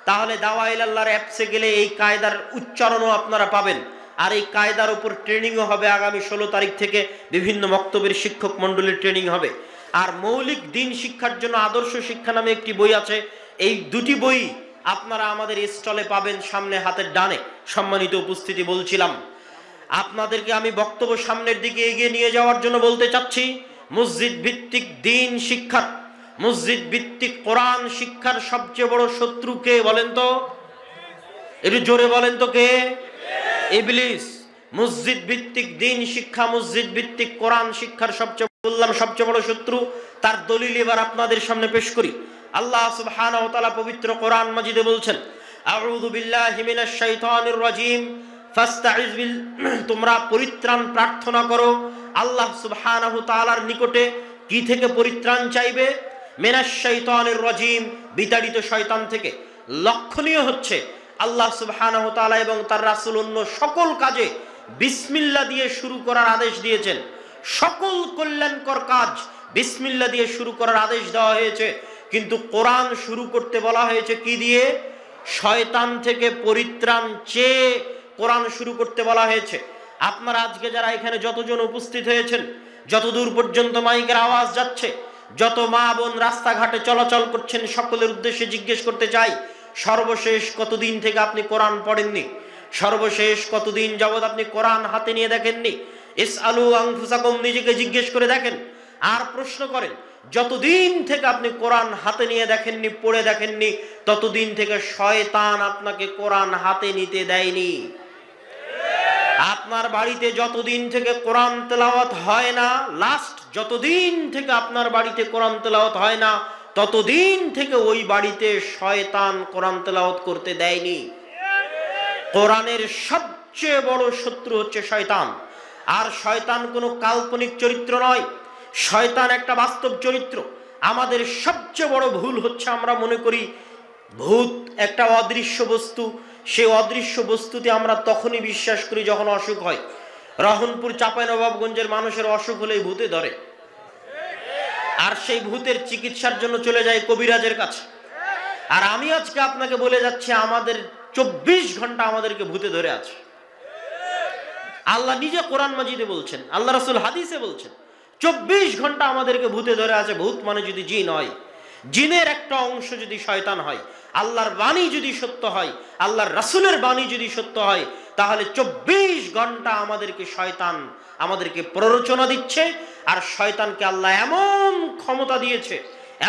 তাহলে দাওয়া ইলাল্লাহর অ্যাপসে গেলে এই কায়দার উচ্চারণও আপনারা পাবেন। আর এই কায়দার উপর ট্রেনিংও হবে আগামী 16 তারিখ থেকে, বিভিন্ন মক্তবের শিক্ষক মণ্ডলীর ট্রেনিং হবে। আর মৌলিক দিন শিক্ষার জন্য আদর্শ শিক্ষা নামে একটি বই আছে। এই দুটি বই আপনারা আমাদের স্টলে পাবেন, সামনে হাতের ডানে। সম্মানিত উপস্থিতি, বলছিলাম আপনাদেরকে আমি বক্তব্য সামনের দিকে এগিয়ে নিয়ে যাওয়ার জন্য বলতে চাচ্ছি, মসজিদ ভিত্তিক দিন শিক্ষার, মসজিদ ভিত্তিক কোরআন শিক্ষার সবচেয়ে বড় শত্রু কে বলেন তো? একটু জোরে বলেন তো কে? ইবলিস। মসজিদ ভিত্তিক দিন শিক্ষা, মসজিদ ভিত্তিক কোরআন শিক্ষার সবচেয়ে বড় শত্রু। তার দলিল এবার আপনাদের সামনে পেশ করি। আল্লাহ সুবহানাহু ওয়া তাআলা পবিত্র কোরআন মাজিদে বলছেন, আউযু বিল্লাহি মিনাশ শাইতানির রাজীম ফাস্তাইজ বিল, তোমরা পরিত্রাণ প্রার্থনা করো আল্লাহ সুবহানাহু তাআলার নিকটে। কি থেকে পরিত্রাণ চাইবে? মিনাশ শাইতানির রাজীম, বিতাড়িত শয়তান থেকে। লক্ষণীয় হচ্ছে আল্লাহ সুবহানাহু তাআলা এবং তার রাসূল অন্য সকল কাজে বিসমিল্লাহ দিয়ে শুরু করার আদেশ দিয়েছেন। সকল কল্যাণকর কাজ বিসমিল্লাহ দিয়ে শুরু করার আদেশ দেওয়া হয়েছে, কিন্তু কোরআন শুরু করতে বলা হয়েছে কি দিয়ে? শয়তান থেকে পরিত্রাণ চেয়ে কোরআন শুরু করতে বলা হয়েছে। আপনারা আজকে যারা এখানে যতজন উপস্থিত হয়েছেন, যতদূর পর্যন্ত মাইকের আওয়াজ যাচ্ছে, যত মা বোন রাস্তাঘাটে চলাচল করছেন, সকলের উদ্দেশ্যে জিজ্ঞেস করতে চাই, সর্বশেষ কতদিন থেকে আপনি কোরআন পড়েননি? সর্বশেষ কতদিন যাবৎ আপনি কোরআন হাতে নিয়ে দেখেননি? ইসআলু আনফুসাকুম, নিজেকে জিজ্ঞেস করে দেখেন। আর প্রশ্ন করেন, যতদিন থেকে আপনি কোরআন হাতে নিয়ে দেখেননি, পড়ে দেখেননি, ততদিন থেকে শয়তান আপনাকে কোরআন হাতে নিতে দেয়নি। আপনার বাড়িতে যতদিন থেকে কোরআন তেলাওয়াত হয় না, লাস্ট যতদিন থেকে আপনার বাড়িতে কোরআন তেলাওয়াত হয় না, ততদিন থেকে ওই বাড়িতে শয়তান কোরআন তেলাওয়াত করতে দেয়নি। কোরআনের সবচেয়ে বড় শত্রু হচ্ছে শয়তান। আর শয়তান কোনো কাল্পনিক চরিত্র নয়, শয়তান একটা বাস্তব চরিত্র। আমাদের সবচেয়ে বড় ভুল হচ্ছে আমরা মনে করি ভূত একটা অদৃশ্য বস্তু, সেই অদৃশ্য বস্তুতে আমরা তখনই বিশ্বাস করি যখন অসুখ হয়। রহনপুর চাঁপাইনবাবগঞ্জের মানুষের অসুখ হলেই ভূতে ধরে, আর সেই ভূতের চিকিৎসার জন্য চলে যায় কবিরাজের কাছে। আর আমি আজকে আপনাকে বলে যাচ্ছি, আমাদের 24 ঘন্টা আমাদেরকে ভূতে ধরে আছে। আল্লাহ নিজে কোরআন মাজিদে বলছেন, আল্লাহ রাসূল হাদিসে বলছেন, 24 ঘন্টা আমাদেরকে ভূতে ধরে আছে। ভূত মানে যদি জিন হয়, জিনের একটা অংশ যদি শয়তান হয়, আল্লাহর বাণী যদি সত্য হয়, আল্লাহর রাসূলের বাণী যদি সত্য হয়, তাহলে 24 ঘন্টা আমাদেরকে শয়তান আমাদেরকে প্ররোচনা দিচ্ছে। আর শয়তানকে আল্লাহ এমন ক্ষমতা দিয়েছে,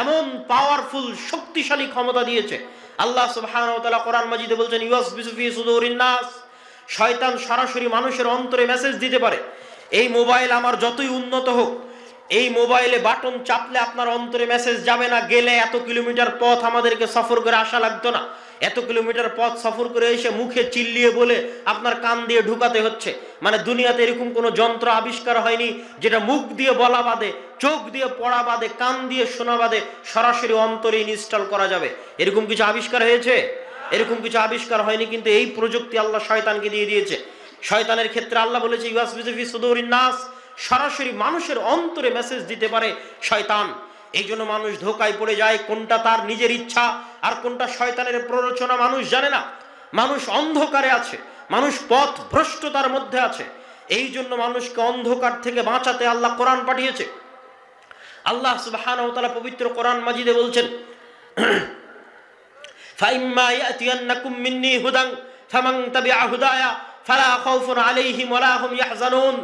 এমন পাওয়ারফুল শক্তিশালী ক্ষমতা দিয়েছে। আল্লাহ সুবহানাহু ওয়া তাআলা কোরআন মাজিদে বলছেন, ইউসবিসু ফি সুদুরিন নাস, শয়তান সরাসরি মানুষের অন্তরে মেসেজ দিতে পারে। এই মোবাইল আমার যতই উন্নত হোক, এই মোবাইলে বাটন চাপলে আপনার অন্তরে মেসেজ যাবে না, গেলে এত কিলোমিটার পথ আমাদেরকে সফর করে আসা লাগতো না, এত কিলোমিটার পথ সফর করে এসে মুখে চিল্লিয়ে বলে আপনার কান দিয়ে ঢুকাতে হচ্ছে। মানে দুনিয়াতে এরকম কোনো যন্ত্র আবিষ্কার হয়নি যেটা মুখ দিয়ে বলা বাদে, চোখ দিয়ে পড়া বাদে, কান দিয়ে শোনা বাদে সরাসরি অন্তরে ইনস্টল করা যাবে। এরকম কিছু আবিষ্কার হয়েছে? এরকম কিছু আবিষ্কার হয়নি, কিন্তু এই প্রযুক্তি আল্লাহ শয়তানকে দিয়ে দিয়েছে। শয়তানের ক্ষেত্রে আল্লাহ বলেছে ইউয়াসবিসু ফি সুদুরিন নাস, সরাসরি মানুষের অন্তরে মেসেজ দিতে পারে শয়তান। এই জন্য মানুষ ধোকায় পড়ে যায়, কোনটা তার নিজের ইচ্ছা আর কোনটা শয়তানের প্ররোচনা মানুষ জানে না। মানুষ অন্ধকারে আছে, মানুষ পথ ভ্রষ্টতার মধ্যে আছে। এই জন্য মানুষকে অন্ধকার থেকে বাঁচাতে আল্লাহ কোরআন পাঠিয়েছে। আল্লাহ সুবহানাহু ওয়া তাআলা পবিত্র কোরআন মাজিদে বলছেন ফাইম্মা ইয়াতিয়ান্নাকুম মিন্নী হুদান ফামান তাবিআ হুদায়া ফালা খাউফুন আলাইহিম ওয়ালা হুম ইয়াহজানুন।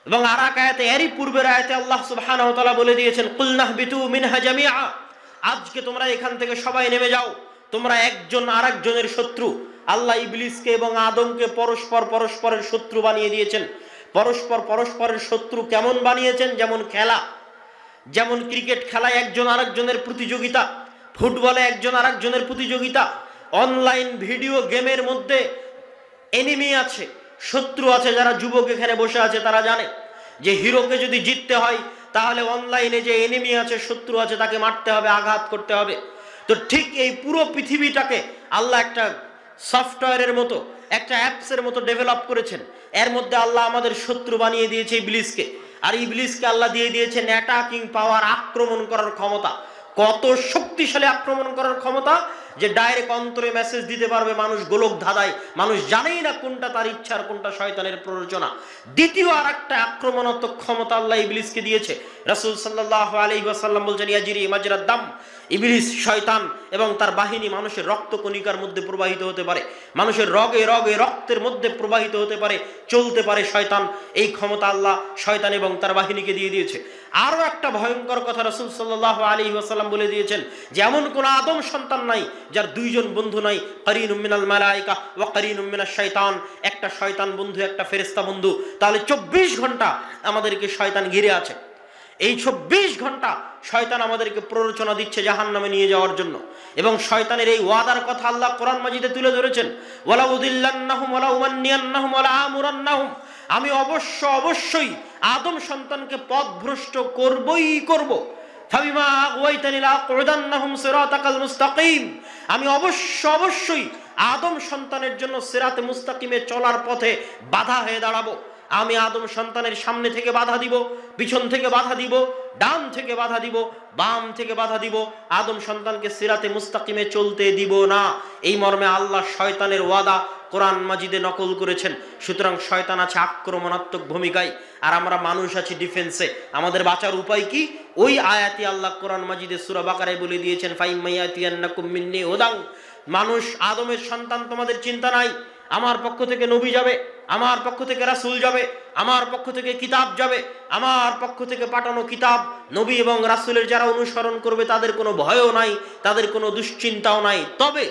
এবং আর এক আয়াতে, এরই পূর্বের আয়াতে আল্লাহ সুবহানাহু ওয়া তাআলা বলে দিয়েছেন কুলনাহবিতু মিনহা জামিআ, আজকে তোমরা এখান থেকে সবাই নেমে যাও, তোমরা একজন আরেকজনের শত্রু। আল্লাহ ইবলিসকে এবং আদমকে পরস্পরের শত্রু বানিয়ে দিয়েছেন। পরস্পরের শত্রু কেমন বানিয়েছেন? যেমন খেলা, যেমন ক্রিকেট খেলায় একজন আরেকজনের প্রতিযোগিতা, ফুটবলে একজন আরেকজনের প্রতিযোগিতা, অনলাইন ভিডিও গেমের মধ্যে এনিমি আছে, শত্রু আছে। যারা যুবক এখানে বসে আছে তারা জানে যে হিরোকে যদি জিততে হয় তাহলে অনলাইনে যে এনিমি আছে, শত্রু আছে, তাকে মারতে হবে, আঘাত করতে হবে। তো ঠিক এই পুরো পৃথিবীটাকে আল্লাহ একটা সফটওয়্যারের মতো, একটা অ্যাপসের মতো ডেভেলপ করেছেন। এর মধ্যে আল্লাহ আমাদের শত্রু বানিয়ে দিয়েছে ইবলিসকে, আর ইবলিসকে আল্লাহ দিয়ে দিয়েছেন অ্যাটাকিং পাওয়ার, আক্রমণ করার ক্ষমতা। কত শক্তিশালী আক্রমণ করার ক্ষমতা যে ডাইরেক্ট অন্তরে মেসেজ দিতে পারবে। মানুষ গোলক ধাঁধায়, মানুষ জানেই না কোনটা তার ইচ্ছার, কোনটা শয়তানের প্ররোচনা। দ্বিতীয় আর একটা আক্রমণাত্মক ক্ষমতা আল্লাহ ইবলিসকে দিয়েছে। রাসূল সাল্লাল্লাহু আলাইহি ওয়াসাল্লাম বলছেন ইয়াজরি মাজরাদ দাম, ইবলিস শয়তান এবং তার বাহিনী মানুষের রক্ত কণিকার মধ্যে প্রবাহিত হতে পারে, মানুষের রগে রগে রক্তের মধ্যে প্রবাহিত হতে পারে, চলতে পারে শয়তান। এই ক্ষমতা আল্লাহ শয়তান এবং তার বাহিনীকে দিয়ে দিয়েছে। আরো একটা ভয়ঙ্কর কথা রাসূল সাল্লাল্লাহু আলাইহি ওয়াসাল্লাম বলে দিয়েছেন যে এমন কোন আদম সন্তান নাই যার দুইজন বন্ধু নাই, কারিনুম মিনাল মালায়েকা ওয়া কারিনুম মিনাশ শয়তান। একটা শয়তান বন্ধু, একটা ফেরেশতা বন্ধু। তাহলে 24 ঘন্টা আমাদেরকে শয়তান ঘিরে আছে। এই 24 ঘন্টা শয়তান আমাদেরকে প্ররোচনা দিচ্ছে জাহান্নামে নিয়ে যাওয়ার জন্য। এবং শয়তানের এই ওয়াদার কথা আল্লাহ কোরআন মাজিদে তুলে ধরেছেন, ওয়ালা উদিল্লান্নাহুম ওয়ালা উমান্নিয়ান্নাহুম ওয়ালা আমুরান্নাহুম, আমি অবশ্যই আদম সন্তানকে পথভ্রষ্ট করবই করব। ফাবিমা আগওয়াইতানি লাআকুদান্নাহুম সিরাতাকাল মুস্তাকিম, আমি অবশ্যই আদম সন্তানের জন্য সিরাতে মুস্তাকিমে চলার পথে বাধা হয়ে দাঁড়াবো। আমি আদম সন্তানের সামনে থেকে বাধা দিব, পিছন থেকে বাধা দিব, ডান থেকে বাধা দিব, বাম থেকে বাধা দিব, আদম সন্তানকে সিরাতে মুস্তাকিমে চলতে দিব না। এই মর্মে আল্লাহ শয়তানের ওয়াদা কোরআন মাজিদে নকল করেছেন। সুতরাং শয়তান আছে আক্রমণাত্মক ভূমিকায়, আর আমরা মানুষ আছি ডিফেন্সে। আমাদের বাঁচার উপায় কি? ওই আয়াতি আল্লাহ কোরআন মাজিদে সূরা বাকারায় বলে দিয়েছেন ফাইম্মায়াতিয়ান্নাকুম মিন্নী হুদান, মানুষ আদমের সন্তান, তোমাদের চিন্তা নাই, আমার পক্ষ থেকে নবী যাবে, আমার পক্ষ থেকে রাসূল যাবে, আমার পক্ষ থেকে কিতাব যাবে, আমার পক্ষ থেকে পাঠানো কিতাব, নবী এবং রাসূলের যারা অনুসরণ করবে তাদের কোনো ভয়ও নাই, তাদের কোনো দুশ্চিন্তাও নাই। তবে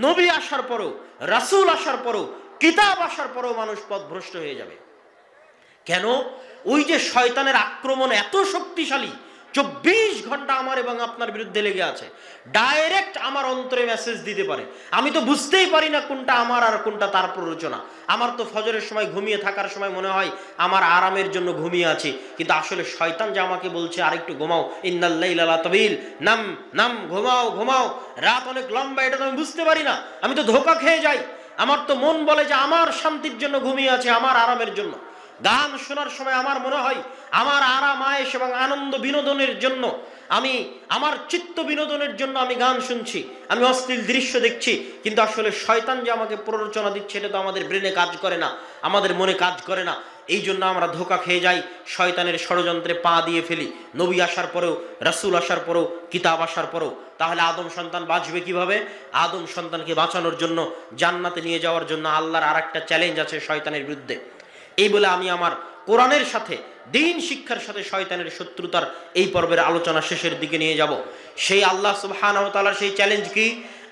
নবী আসার পরেও, রাসূল আসার পরেও, কিতাব আসার পরেও মানুষ পথভ্রষ্ট হয়ে যাবে। কেন? ওই যে শয়তানের আক্রমণ এত শক্তিশালী, 24 ঘন্টা আমার এবং আপনার বিরুদ্ধে লেগে আছে। ডাইরেক্ট আমার অন্তরে মেসেজ দিতে পারে, আমি তো বুঝতেই পারি না কোনটা আমার আর কোনটা তার প্ররোচনা। আমার তো ফজরের সময় ঘুমিয়ে থাকার সময় মনে হয় আমার আরামের জন্য ঘুমিয়ে আছি, কিন্তু আসলে শয়তান যে আমাকে বলছে আরেকটু ঘুমাও, ইন্নাল লাইলা লাতাবিল, নাম নাম, ঘুমাও, রাত অনেক লম্বা, এটা তো আমি বুঝতে পারি না। আমি তো ধোঁকা খেয়ে যাই। আমার তো মন বলে যে আমার শান্তির জন্য ঘুমিয়ে আছে, আমার আরামের জন্য। গান শোনার সময় আমার মনে হয় আমার আরাম আয়েশ এবং আনন্দ বিনোদনের জন্য, আমি আমার চিত্ত বিনোদনের জন্য আমি গান শুনছি, আমি অশ্লীল দৃশ্য দেখছি। কিন্তু আসলে শয়তান যে আমাকে প্ররোচনা দিচ্ছে এটা তো আমাদের ব্রেনে কাজ করে না, আমাদের মনে কাজ করে না। এই জন্য আমরা ধোঁকা খেয়ে যাই, শয়তানের ষড়যন্ত্রে পা দিয়ে ফেলি। নবী আসার পরেও, রাসূল আসার পরেও, কিতাব আসার পরেও। তাহলে আদম সন্তান বাঁচবে কিভাবে? আদম সন্তানকে বাঁচানোর জন্য, জান্নাতে নিয়ে যাওয়ার জন্য আল্লাহর আর একটা চ্যালেঞ্জ আছে শয়তানের বিরুদ্ধে। এই বলে আমি আমার কোরআনের সাথে, দ্বীন শিক্ষার সাথে শয়তানের শত্রুতার এই পর্বের আলোচনা শেষের দিকে নিয়ে যাব। সেই আল্লাহ সুবহানাহু ওয়া তাআলার সেই চ্যালেঞ্জ কি?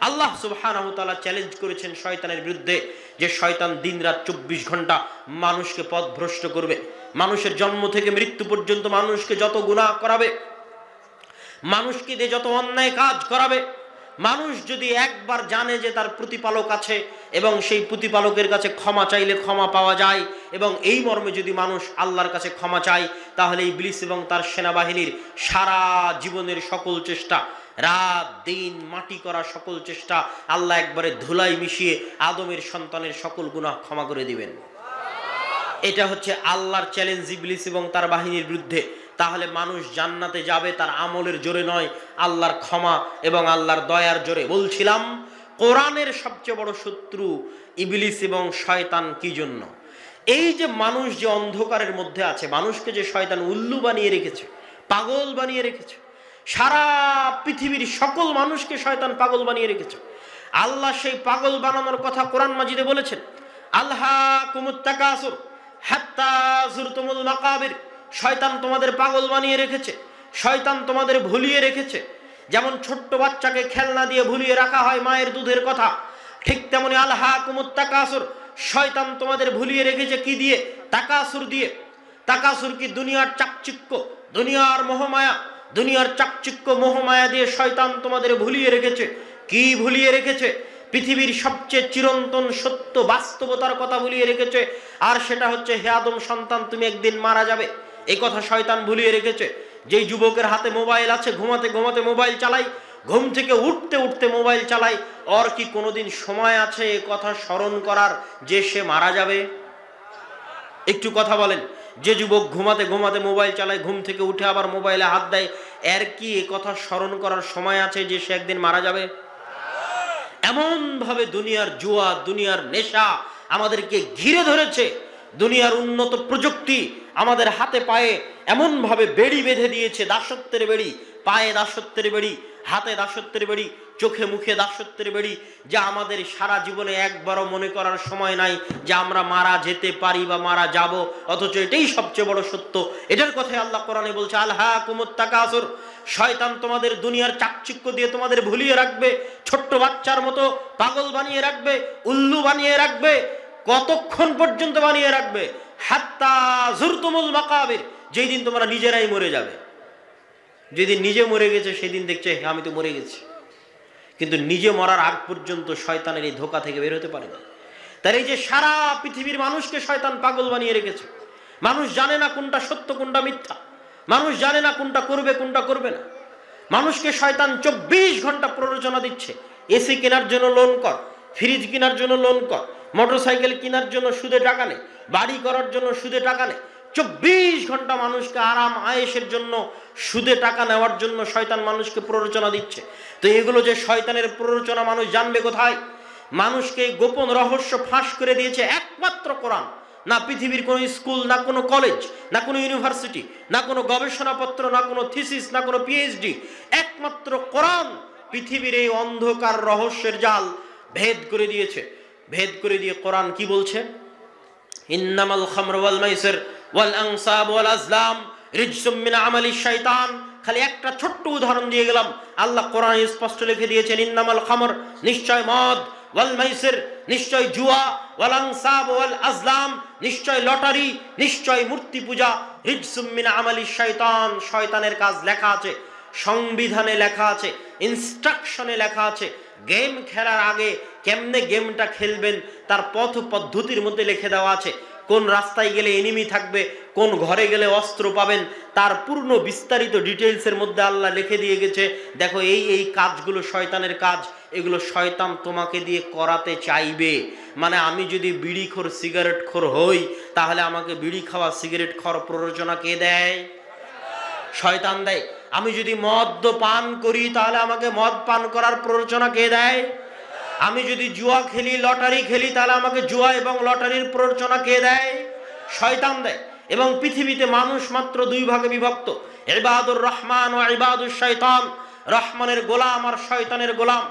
আল্লাহ সুবহানাহু ওয়া তাআলা চ্যালেঞ্জ করেছেন শয়তানের বিরুদ্ধে যে শয়তান দিনরাত 24 ঘন্টা মানুষকে পথভ্রষ্ট করবে, মানুষের জন্ম থেকে মৃত্যু পর্যন্ত মানুষকে যত গুনাহ করাবে, মানুষকে দিয়ে যত অন্যায় কাজ করাবে। মানুষ যদি একবার জানে যে তার প্রতিপালক আছে এবং সেই প্রতিপালকের কাছে ক্ষমা চাইলে ক্ষমা পাওয়া যায়, এবং এই মর্মে যদি মানুষ আল্লাহর কাছে ক্ষমা চায়, তাহলে ইবলিস এবং তার সেনাবাহিনীর সারা জীবনের সকল চেষ্টা, রাত দিন মাটি করা সকল চেষ্টা, আল্লাহ একবারে ধুলাই মিশিয়ে আদমের সন্তানের সকল গুনাহ ক্ষমা করে দিবেন। এটা হচ্ছে আল্লাহর চ্যালেঞ্জ ইবলিস এবং তার বাহিনীর বিরুদ্ধে। তাহলে মানুষ জান্নাতে যাবে তার আমলের জোরে নয়, আল্লাহর ক্ষমা এবং আল্লাহর দয়ার জোরে। বলছিলাম কোরআনের সবচেয়ে বড় শত্রু ইবলিস এবং শয়তান। কি জন্য? এই যে মানুষ যে অন্ধকারের মধ্যে আছে, মানুষকে যে শয়তান উল্লু বানিয়ে রেখেছে, পাগল বানিয়ে রেখেছে, সারা পৃথিবীর সকল মানুষকে শয়তান পাগল বানিয়ে রেখেছে। আল্লাহ সেই পাগল বানানোর কথা কোরআন মাজিদে বলেছেন, আলহাকুমুত তাকাসুর হাত্তা যুরতুমুল মাকাবির। শয়তান তোমাদের পাগল বানিয়ে রেখেছে, শয়তান তোমাদের ভুলিয়ে রেখেছে। যেমন ছোট্ট বাচ্চাকে খেলনা দিয়ে ভুলিয়ে রাখা হয় মায়ের দুধের কথা, ঠিক তেমনি আলহাকুমুত তাকাসুর, শয়তান তোমাদের ভুলিয়ে রেখেছে কি দিয়ে? তাকাসুর দিয়ে। তাকাসুর কি? দুনিয়ার চাকচিক্য, দুনিয়ার মোহমায়া, দুনিয়ার চাকচিক্য মোহমায়া দিয়ে শয়তান তোমাদের ভুলিয়ে রেখেছে। কি ভুলিয়ে রেখেছে? পৃথিবীর সবচেয়ে চিরন্তন সত্য বাস্তবতার কথা ভুলিয়ে রেখেছে, আর সেটা হচ্ছে হে আদম সন্তান তুমি একদিন মারা যাবে। এই কথা শয়তান ভুলিয়ে রেখেছে। যেই যুবকের হাতে মোবাইল আছে, ঘুমাতে ঘুমাতে মোবাইল চালাই, ঘুম থেকে উঠতে উঠতে মোবাইল চালাই, ওর কি কোনোদিন সময় আছে এ কথা স্মরণ করার যে সে মারা যাবে? একটু কথা বলেন। যে যুবক ঘুমাতে ঘুমাতে মোবাইল চালায়, ঘুম থেকে উঠে আবার মোবাইলে হাত দেয়, এর কি এ কথা স্মরণ করার সময় আছে যে সে একদিন মারা যাবে? এমন ভাবে দুনিয়ার জুয়া, দুনিয়ার নেশা আমাদেরকে ঘিরে ধরেছে, দুনিয়ার উন্নত প্রযুক্তি আমাদের হাতে পায়ে এমন ভাবে বেড়ি বেঁধে দিয়েছে, দাসত্বের বেড়ি, পায়ে দাসত্বের বেড়ি, হাতে দাসত্বের বেড়ি, চোখে মুখে দাসত্বের বেড়ি, যা আমাদের সারা জীবনে একবারও মনে করার সময় নাই যে আমরা মারা যেতে পারি বা মারা যাব। অথচ এটাই সবচেয়ে বড় সত্য। এটার কথাই আল্লাহ কোরআনে বলছে, আলহাকুমুত তাকাসুর, শয়তান তোমাদের দুনিয়ার চাকচিক্য দিয়ে তোমাদের ভুলিয়ে রাখবে, ছোট্ট বাচ্চার মতো পাগল বানিয়ে রাখবে, উল্লু বানিয়ে রাখবে। কতক্ষণ পর্যন্ত বানিয়ে রাখবে? হাত্তা যুরতুমুল মাকাবির, যেই দিন তোমরা নিজেরাই মরে যাবে। যেদিন নিজে মরে গেছে সেদিন দেখছে আমি তো মরে গেছি, কিন্তু নিজে মরার আগ পর্যন্ত শয়তানের এই ধোঁকা থেকে বের হতে পারে না। তার এই যে সারা পৃথিবীর মানুষকে শয়তান পাগল বানিয়ে রেখেছে, মানুষ জানে না কোনটা সত্য কোনটা মিথ্যা, মানুষ জানে না কোনটা করবে কোনটা করবে না। মানুষকে শয়তান 24 ঘন্টা প্ররোচনা দিচ্ছে, এসি কেনার জন্য লোন কর, ফ্রিজ কেনার জন্য লোন কর, মোটরসাইকেল কেনার জন্য সুদে টাকা নে, বাড়ি করার জন্য সুদে টাকা নে। 24 ঘন্টা মানুষকে আরাম আয়েশের জন্য সুদে টাকা নেওয়ার জন্য শয়তান মানুষকে প্ররোচনা দিচ্ছে। তো এগুলো যে শয়তানের প্ররোচনা মানুষ জানবে কোথায়? মানুষকে গোপন রহস্য ফাঁস করে দিয়েছে একমাত্র কোরআন। না পৃথিবীর কোনো স্কুল, না কোনো কলেজ, না কোনো ইউনিভার্সিটি, না কোনো গবেষণাপত্র, না কোনো থিসিস, না কোনো পিএইচডি, একমাত্র কোরআন পৃথিবীর এই অন্ধকার রহস্যের জাল ভেদ করে দিয়েছে। ভেদ করে দিয়ে কোরআন কি বলছে? ইন্নামাল খামরু ওয়াল মাইসির ওয়াল আনসাব ওয়াল আজলাম রিজসুম মিন আমালিশ শাইতান। খালি একটা ছোট্ট উদাহরণ দিয়ে গেলাম। আল্লাহ কোরআনে স্পষ্ট লিখে দিয়েছেন, ইন্নামাল খামর, নিশ্চয় মদ, ওয়াল মাইসির, নিশ্চয় জুয়া, ওয়াল আনসাব ওয়াল আজলাম, নিশ্চয় লটারি, নিশ্চয় মূর্তি পূজা, রিজসুম মিন আমালিশ শাইতান, শয়তানের কাজ লেখা আছে, সংবিধানে লেখা আছে, ইনস্ট্রাকশনে লেখা আছে। গেম খেলার আগে কেমনে গেমটা খেলবেন তার পথ পদ্ধতির মধ্যে লিখে দেওয়া আছে। কোন রাস্তায় গেলে এনিমি থাকবে, কোন ঘরে গেলে অস্ত্র পাবেন, তার পূর্ণ বিস্তারিত ডিটেইলসের মধ্যে আল্লাহ লিখে দিয়ে গেছে। দেখো এই এই কাজগুলো শয়তানের কাজ, এগুলো শয়তান তোমাকে দিয়ে করাতে চাইবে। মানে আমি যদি বিড়িখোর সিগারেটখোর হই, তাহলে আমাকে বিড়ি খাওয়া সিগারেট খাওয়ার প্ররোচনা কে দেয়? শয়তান দেয়। আমি যদি মদ পান করি, তাহলে আমাকে মদ পান করার প্ররোচনা কে দেয়? আমি যদি জুয়া খেলি, লটারি খেলি, তাহলে আমাকে জুয়া এবং লটারির প্ররোচনা কে দেয়? শয়তান দেয়। এবং পৃথিবীতে মানুষ মাত্র দুই ভাগে বিভক্ত, ইবাদুর রহমান ও ইবাদুশ শয়তান, রহমানের গোলাম আর শয়তানের গোলাম।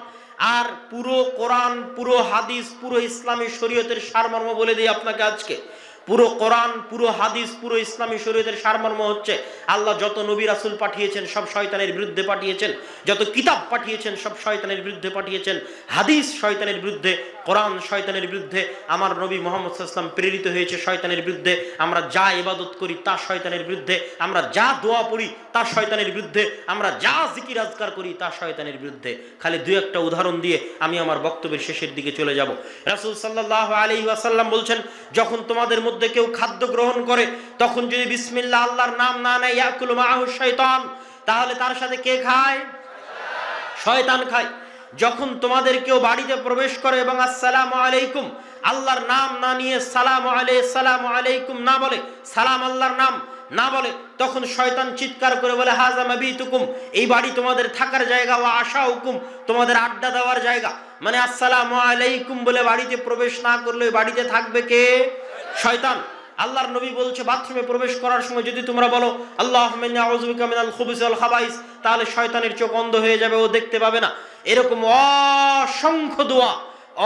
আর পুরো কোরআন, পুরো হাদিস, পুরো ইসলামী শরীয়তের সারমর্ম বলে দিই আপনাকে আজকে। পুরো কোরআন, পুরো হাদিস, পুরো ইসলামী শরীয়তের সারমর্ম হচ্ছে আল্লাহ যত নবী রাসূল পাঠিয়েছেন সব শয়তানের বিরুদ্ধে পাঠিয়েছেন, যত কিতাব পাঠিয়েছেন সব শয়তানের বিরুদ্ধে পাঠিয়েছেন, হাদিস শয়তানের বিরুদ্ধে, কোরআন শয়তানের বিরুদ্ধে, আমার নবী মুহাম্মদ সাল্লাল্লাহু আলাইহি ওয়াসাল্লাম প্রেরিত হয়েছে শয়তানের বিরুদ্ধে, আমরা যা ইবাদত করি তা শয়তানের বিরুদ্ধে, আমরা যা দোয়া পড়ি তা শয়তানের বিরুদ্ধে, আমরা যা জিকির আজকার করি তা শয়তানের বিরুদ্ধে। খালি দুই একটা উদাহরণ দিয়ে আমি আমার বক্তব্যের শেষের দিকে চলে যাব। রাসূল সাল্লাল্লাহু আলাইহি ওয়াসাল্লাম বলছেন, যখন তোমাদের মধ্যে কেউ খাদ্য গ্রহণ করে তখন যদি বিসমিল্লাহ আল্লাহর নাম না নেয়, ইয়াকুলু মাআহু শাইতান, তাহলে তার সাথে কে খায়? শয়তান খায়। যখন তোমাদের কেউ বাড়িতে প্রবেশ করে এবং আসসালামু আলাইকুম আল্লাহর নাম না নিয়ে সালামু আলাইকুম না বলে, সালাম আল্লাহর নাম না বলে, তখন শয়তান চিৎকার করে বলে হাযা মাবিতুকুম, এই বাড়ি তোমাদের থাকার জায়গা, ওয়া আশাউকুম, তোমাদের আড্ডা দেওয়ার জায়গা। মানে আসসালামু আলাইকুম বলে বাড়িতে প্রবেশ না করলে বাড়িতে থাকবে কে? শয়তান। আল্লাহর নবী বলছে, বাথরুমে প্রবেশ করার সময় যদি তোমরা বলো আল্লাহুম্মা ইন্নী আউযু বিকা মিনাল খুবুসি ওয়াল খাবাইস, তাহলে শয়তানের চোখ অন্ধ হয়ে যাবে, ও দেখতে পাবে না। এরকম অসংখ্য দোয়া,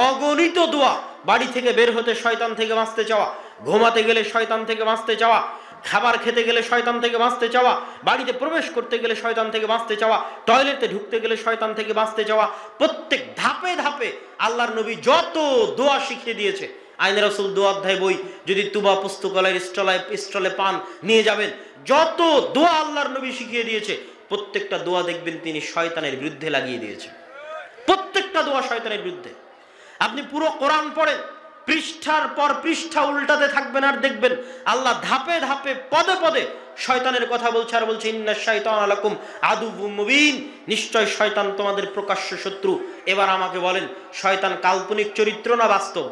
অগণিত দোয়া, বাড়ি থেকে বের হতে শয়তান থেকে বাঁচতে চাওয়া, ঘুমাতে গেলে শয়তান থেকে বাঁচতে চাওয়া, খাবার খেতে গেলে শয়তান থেকে বাঁচতে চাওয়া, বাড়িতে প্রবেশ করতে গেলে শয়তান থেকে বাঁচতে চাওয়া, টয়লেটে ঢুকতে গেলে শয়তান থেকে বাঁচতে চাওয়া, প্রত্যেক ধাপে ধাপে আল্লাহর নবী যত দোয়া শিখিয়ে দিয়েছে। আইনে রাসূল দোয়া অধ্যায় বই যদি তুবা পুস্তকালয়ের স্টলে পান, নিয়ে যাবেন, যত দোয়া আল্লাহর নবী শিখিয়ে দিয়েছে প্রত্যেকটা দোয়া দেখবেন তিনি শয়তানের বিরুদ্ধে লাগিয়ে দিয়েছে। প্রত্যেকটা দোয়া শয়তানের বিরুদ্ধে। আপনি পুরো কোরআন পড়েন, পৃষ্ঠার পর পৃষ্ঠা উল্টাতে থাকবেন আর দেখবেন আল্লাহ ধাপে ধাপে পদে পদে শয়তানের কথা বলছে আর বলছে ইন্নাশ শাইতানা লাকুম আদুউম মুবিন, নিশ্চয় শয়তান তোমাদের প্রকাশ্য শত্রু। এবার আমাকে বলেন, শয়তান কাল্পনিক চরিত্র না বাস্তব?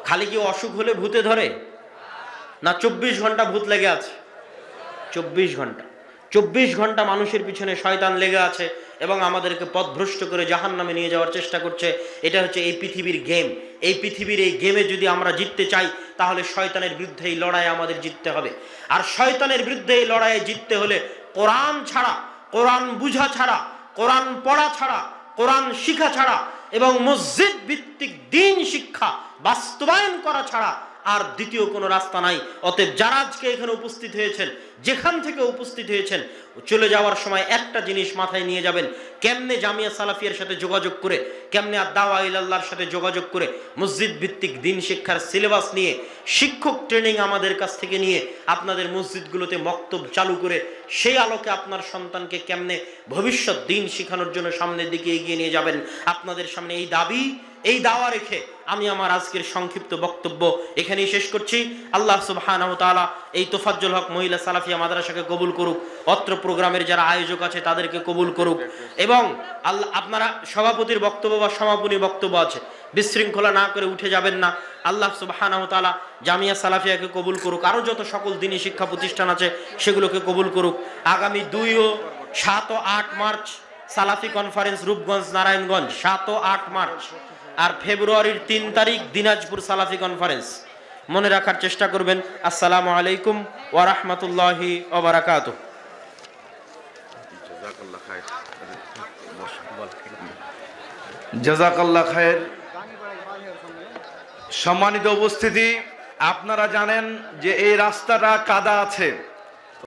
খালি কি অসুখ হলে ভূতে ধরে? না 24 ঘন্টা ভূত লেগে আছে? 24 ঘন্টা মানুষের পিছনে শয়তান লেগে আছে এবং আমাদেরকে পথভ্রষ্ট করে জাহান্নামে নিয়ে যাওয়ার চেষ্টা করছে। এটা হচ্ছে এই পৃথিবীর গেম। এই পৃথিবীর এই গেমে যদি আমরা জিততে চাই তাহলে শয়তানের বিরুদ্ধে এই লড়াই আমাদের জিততে হবে। আর শয়তানের বিরুদ্ধে এই লড়াইয়ে জিততে হলে কোরআন ছাড়া, কোরআন বুঝা ছাড়া, কোরআন পড়া ছাড়া, কোরআন শিখা ছাড়া এবং মসজিদ ভিত্তিক দ্বীন শিক্ষা বাস্তবায়ন করা ছাড়া আর দ্বিতীয় কোনো রাস্তা নাই। অতএব যারা আজকে এখানে উপস্থিত হয়েছেন, যেখান থেকে উপস্থিত হয়েছেন, চলে যাওয়ার সময় একটা জিনিস মাথায় নিয়ে যাবেন, কেমনে জামিয়া সালাফিয়ার সাথে যোগাযোগ করে, কেমনে আদ-দাওয়া ইলাল্লাহর সাথে যোগাযোগ করে মসজিদ ভিত্তিক দ্বীন শিক্ষার সিলেবাস নিয়ে, শিক্ষক ট্রেনিং আমাদের কাছ থেকে নিয়ে আপনাদের মসজিদগুলোতে মক্তব চালু করে সেই আলোকে আপনার সন্তানকে কেমনে ভবিষ্যৎ দ্বীন শেখানোর জন্য সামনের দিকে এগিয়ে নিয়ে যাবেন। আপনাদের সামনে এই দাবি, এই দাওয়া রেখে আমি আমার আজকের সংক্ষিপ্ত বক্তব্য এখানেই শেষ করছি। আল্লাহ সুবহানাহু ওয়া তাআলা এই তোফাজ্জল হক মহিলা সালাফিয়া মাদ্রাসাকে কবুল করুক, অত্র প্রোগ্রামের যারা আয়োজক আছে তাদেরকে কবুল করুক, এবং আল্লাহ আপনারা সভাপতির বক্তব্য বা সমাপনী বক্তব্য আছে, বিশৃঙ্খলা না করে উঠে যাবেন না। আল্লাহ সুবহানাহু ওয়া তাআলা জামিয়া সালাফিয়াকে কবুল করুক, আরও যত সকল দ্বীনি শিক্ষা প্রতিষ্ঠান আছে সেগুলোকে কবুল করুক। আগামী 2 ও 7 ও 8 মার্চ সালাফি কনফারেন্স রূপগঞ্জ নারায়ণগঞ্জ, 7 ও 8 মার্চ, আর ফেব্রুয়ারির 3 তারিখ দিনাজপুর সালাফি কনফারেন্স। মনে রাখার চেষ্টা করবেন। আসসালামু আলাইকুম ওয়া রাহমাতুল্লাহি ওয়া বারাকাতুহু। জাযাকাল্লাহ খায়ের। সম্মানিত উপস্থিতি, আপনারা জানেন যে এই রাস্তাটা কাদা আছে।